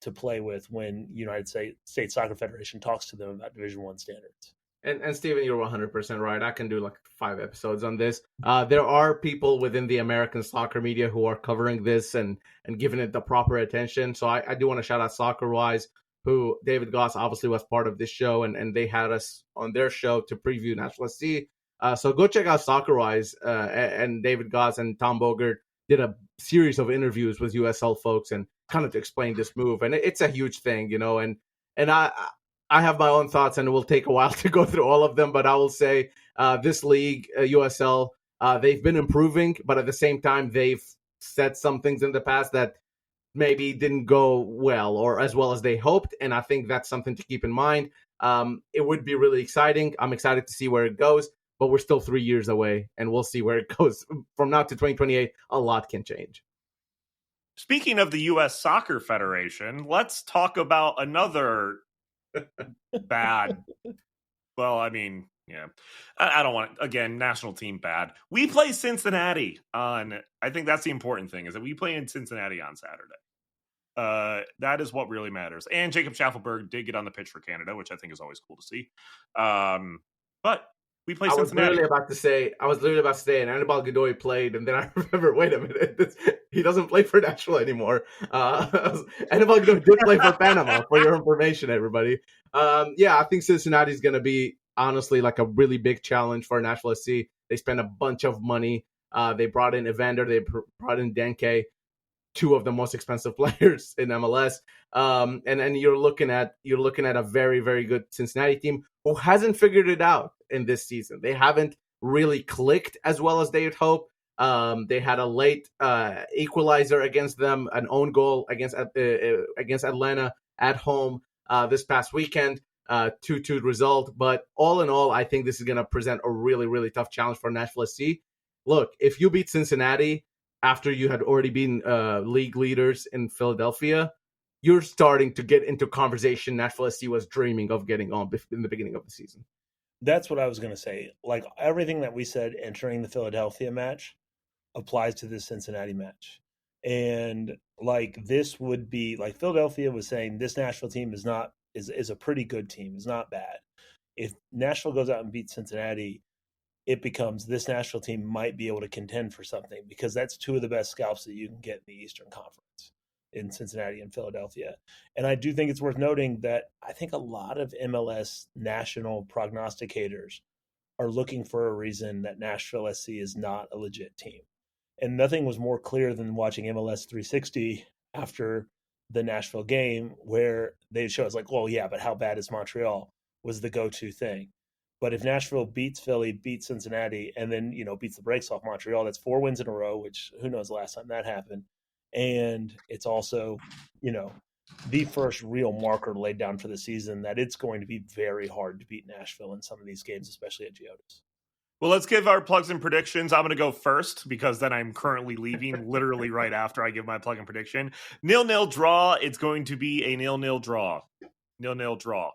to play with when United States Soccer Federation talks to them about Division I standards. And Steven, you're 100% right. I can do like 5 episodes on this. There are people within the American soccer media who are covering this and giving it the proper attention. So I do want to shout out SoccerWise, who David Goss obviously was part of this show, and they had us on their show to preview Nashville SC. So go check out SoccerWise, and David Goss and Tom Bogert did a series of interviews with USL folks and kind of to explain this move. And it's a huge thing, you know, and I have my own thoughts, and it will take a while to go through all of them, but I will say this league, USL, they've been improving, but at the same time, they've said some things in the past that maybe didn't go well or as well as they hoped, and I think that's something to keep in mind. It would be really exciting. I'm excited to see where it goes, but we're still 3 years away, and we'll see where it goes. From now to 2028, a lot can change. Speaking of the U.S. Soccer Federation, let's talk about another bad. Well, I mean, yeah, I don't want again, national team bad. We play Cincinnati on. I think that's the important thing, is that we play in Cincinnati on Saturday. That is what really matters. And Jacob Schaffelberg did get on the pitch for Canada, which I think is always cool to see. But we play Cincinnati. I was literally about to say, and Anibal Godoy played, and then I remember, wait a minute, he doesn't play for Nashville anymore. Anibal Godoy did play for Panama, for your information, everybody. Yeah, I think Cincinnati is going to be, honestly, like a really big challenge for Nashville SC. They spent a bunch of money. They brought in Evander, they brought in Denke, 2 of the most expensive players in MLS. And you're looking at a very, very good Cincinnati team who hasn't figured it out in this season. They haven't really clicked as well as they had hoped. They had a late equalizer against them, an own goal against Atlanta at home this past weekend, 2-2 result. But all in all, I think this is going to present a really, really tough challenge for Nashville SC. Look, if you beat Cincinnati after you had already been league leaders in Philadelphia, you're starting to get into conversation Nashville SC was dreaming of getting on in the beginning of the season. That's what I was going to say. Like, everything that we said entering the Philadelphia match applies to this Cincinnati match. And like, this would be like Philadelphia was saying, this Nashville team is a pretty good team. It's not bad. If Nashville goes out and beats Cincinnati, it becomes this Nashville team might be able to contend for something, because that's 2 of the best scalps that you can get in the Eastern Conference, in Cincinnati and Philadelphia. And I do think it's worth noting that I think a lot of MLS national prognosticators are looking for a reason that Nashville SC is not a legit team. And nothing was more clear than watching MLS 360 after the Nashville game, where they show us like, well, yeah, but how bad is Montreal, was the go-to thing. But if Nashville beats Philly, beats Cincinnati, and then, beats the brakes off Montreal, that's 4 wins in a row, which who knows the last time that happened. And it's also, the first real marker laid down for the season that it's going to be very hard to beat Nashville in some of these games, especially at Geodis. Well, let's give our plugs and predictions. I'm going to go first because then I'm currently leaving literally right after I give my plug and prediction. 0-0 draw. It's going to be a 0-0 draw. 0-0 draw.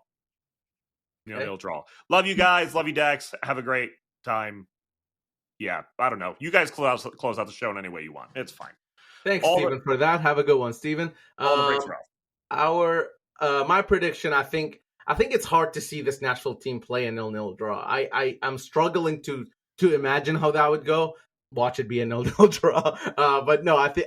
0-0 draw. Love you guys. Love you, Dax. Have a great time. Yeah, I don't know. You guys close out the show in any way you want. It's fine. Thanks, Steven, for that. Have a good one, Steven. My prediction, I think it's hard to see this Nashville team play a 0-0 draw. I'm struggling to imagine how that would go. Watch it be a 0-0 draw. But no, I think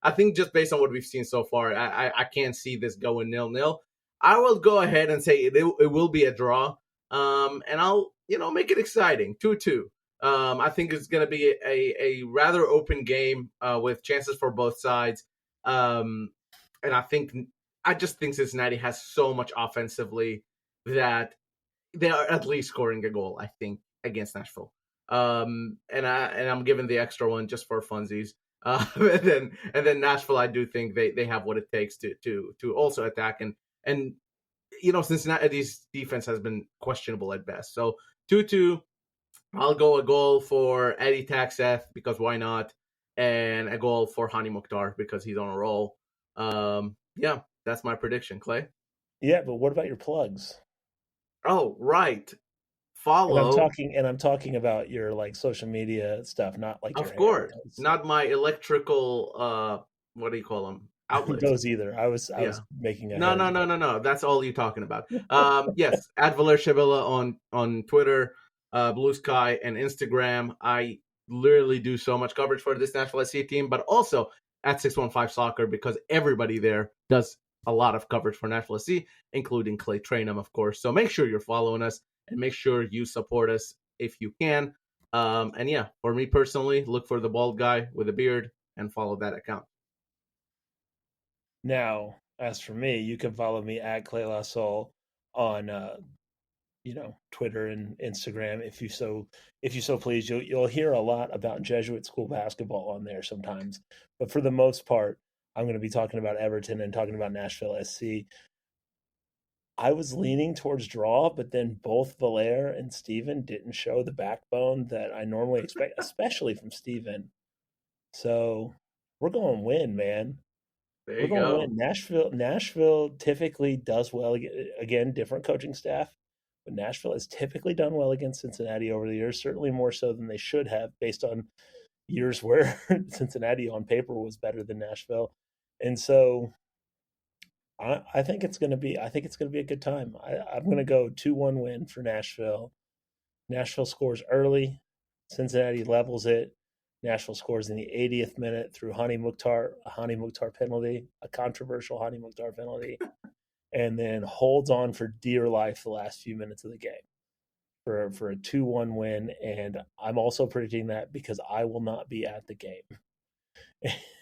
I think just based on what we've seen so far, I can't see this going 0-0. I will go ahead and say it will be a draw, and I'll make it exciting, 2-2. I think it's going to be a rather open game with chances for both sides, and I just think Cincinnati has so much offensively that they are at least scoring a goal, I think, against Nashville. And I'm giving the extra one just for funsies. And then Nashville, I do think they have what it takes to also attack, and Cincinnati's defense has been questionable at best. So 2-2, I'll go a goal for Eddie Taxeth because why not, and a goal for Hani Mukhtar because he's on a roll. Yeah, that's my prediction, Clay. Yeah, but what about your plugs? Oh, right. Follow. And I'm talking about your like social media stuff, not like your of course, not my electrical. What do you call them? Outlets. Those either. I was making a no. That's all you're talking about. Yes, at Valer Shavilla on Twitter, Blue Sky, and Instagram. I literally do so much coverage for this Nashville SC team, but also at 615 Soccer because everybody there does a lot of coverage for Nashville SC, including Clay Trainum, of course. So make sure you're following us and make sure you support us if you can. And yeah, for me personally, look for the bald guy with a beard and follow that account. Now, as for me, you can follow me at Clay Lasol on Twitter and Instagram if you so please. You'll hear a lot about Jesuit school basketball on there sometimes, but for the most part, I'm going to be talking about Everton and talking about Nashville SC. I was leaning towards draw, but then both Valer and Steven didn't show the backbone that I normally expect, especially from Steven. So we're going to win, man. There you go. Win. Nashville typically does well. Again, different coaching staff, but Nashville has typically done well against Cincinnati over the years, certainly more so than they should have based on years where Cincinnati on paper was better than Nashville. And so I think it's going to be a good time. I'm going to go 2-1 win for Nashville. Nashville scores early. Cincinnati levels it. Nashville scores in the 80th minute through a Hani Mukhtar penalty, a controversial Hani Mukhtar penalty, and then holds on for dear life the last few minutes of the game for a 2-1 win. And I'm also predicting that because I will not be at the game.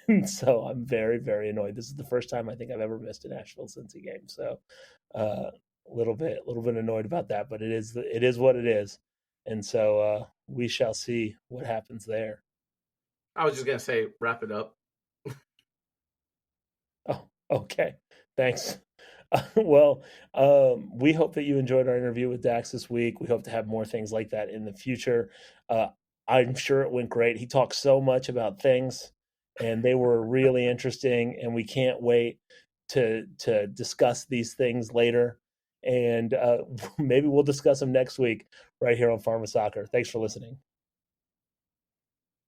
And so I'm very, very annoyed. This is the first time I think I've ever missed a Nashville Cincy game. So a little bit annoyed about that, but it is what it is. And so we shall see what happens there. I was just going to say, wrap it up. Oh, okay. Thanks. Well, we hope that you enjoyed our interview with Dax this week. We hope to have more things like that in the future. I'm sure it went great. He talked so much about things, and they were really interesting, and we can't wait to discuss these things later. And maybe we'll discuss them next week right here on Pharma Soccer. Thanks for listening.